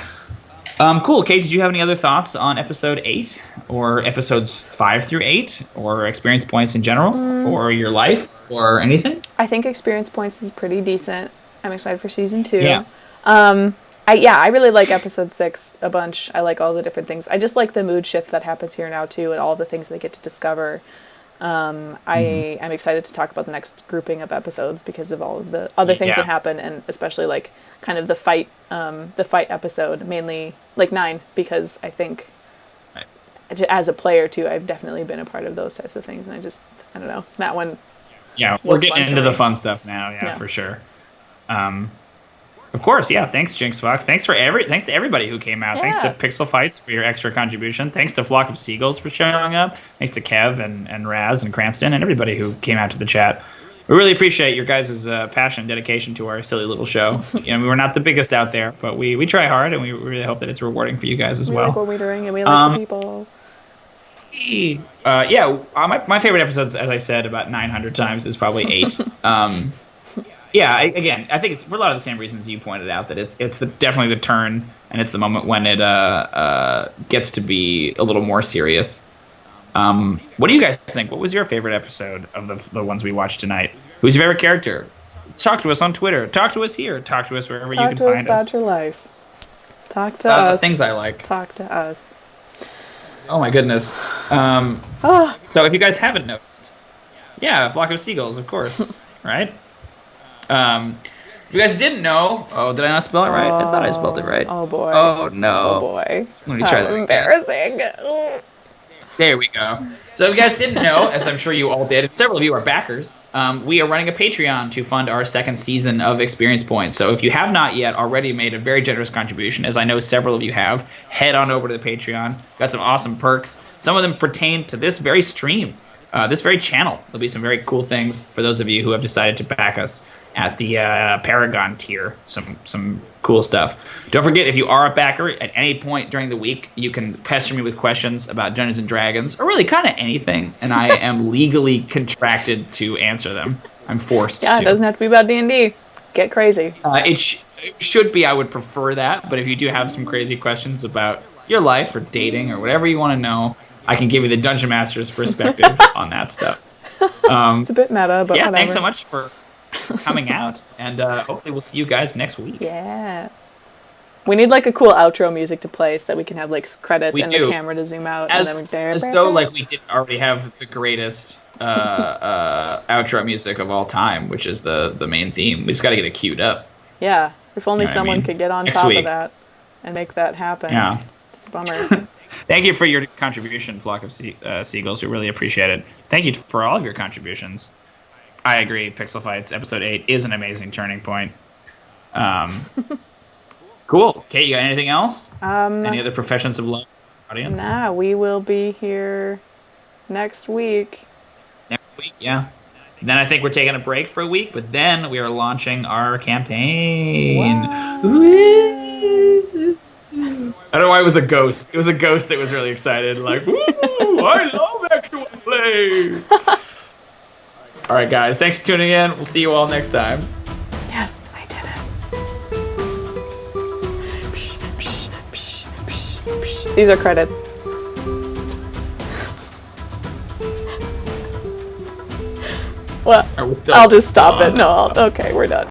Cool. Kate, did you have any other thoughts on episode 8 or episodes 5 through 8 or experience points in general or your life or anything? I think experience points is pretty decent. I'm excited for season 2. Yeah. I really like episode 6 a bunch. I like all the different things. I just like the mood shift that happens here now too, and all the things they get to discover. I'm excited to talk about the next grouping of episodes because of all of the other things Yeah. that happen, and especially like kind of the fight episode, mainly like 9, because I think as a player too, I've definitely been a part of those types of things, and I don't know, that one. Yeah, was we're fun getting for into the me. fun stuff now. Yeah, Yeah. for sure. Of course, yeah. Thanks, Jinx Fox. Thanks to everybody who came out. Thanks to Yeah. Pixel Fights for your extra contribution. Thanks to Flock of Seagulls for showing up. Thanks to Kev and Raz and Cranston and everybody who came out to the chat. We really appreciate your guys' passion and dedication to our silly little show. We're not the biggest out there, but we try hard, and we really hope that it's rewarding for you guys as We well. like what we're doing, and we like the people. My favorite episodes, as I said about 900 times, is probably 8. I think it's for a lot of the same reasons you pointed out, that it's definitely the turn, and it's the moment when it gets to be a little more serious. What do you guys think? What was your favorite episode of the ones we watched tonight? Who's your favorite character? Talk to us on Twitter. Talk to us here. Talk to us wherever you Talk can to us find about us. your life. Talk to The us. things I like. Talk to us. Oh my goodness. So if you guys haven't noticed, yeah, Flock of Seagulls, of course, right? If you guys didn't know, did I not spell it right? I thought I spelled it right. Oh boy. Oh no. Oh boy. Let me try How that again. embarrassing. There we go. So if you guys didn't know, as I'm sure you all did, and several of you are backers, we are running a Patreon to fund our second season of Experience Points. So if you have not yet already made a very generous contribution, as I know several of you have, head on over to the Patreon. Got some awesome perks. Some of them pertain to this very stream, this very channel. There'll be some very cool things for those of you who have decided to back us at the Paragon tier. Some cool stuff. Don't forget, if you are a backer, at any point during the week, you can pester me with questions about Dungeons and Dragons, or really kind of anything, and I am legally contracted to answer them. I'm forced Yeah, to. it doesn't have to be about D&D. Get crazy. It should be. I would prefer that, but if you do have some crazy questions about your life or dating or whatever you want to know, I can give you the Dungeon Master's perspective on that stuff. It's a bit meta, but Yeah, whatever. thanks so much for coming out, and hopefully we'll see you guys next week. Yeah. We need like a cool outro music to play so that we can have like credits We and do. the camera to zoom out. As, and then as though like we didn't already have the greatest outro music of all time, which is the main theme. We just got to get it queued up. Yeah. If only You know what I someone mean? could get on Next top week. of that and make that happen. Yeah. It's a bummer. Thank you for your contribution, Flock of Seagulls. We really appreciate it. Thank you for all of your contributions. I agree. Pixel Fights Episode 8 is an amazing turning point. Cool. Kate, you got anything else? Any other professions of love for the audience? Nah, we will be here next week. Next week, yeah. And then I think we're taking a break for a week, but then we are launching our campaign. Woo! I don't know why it was a ghost. It was a ghost that was really excited. Like, woo! I love X1 Play! All right, guys. Thanks for tuning in. We'll see you all next time. Yes, I did it. These are credits. Well, Are we still I'll just stop on? it. No, okay, we're done.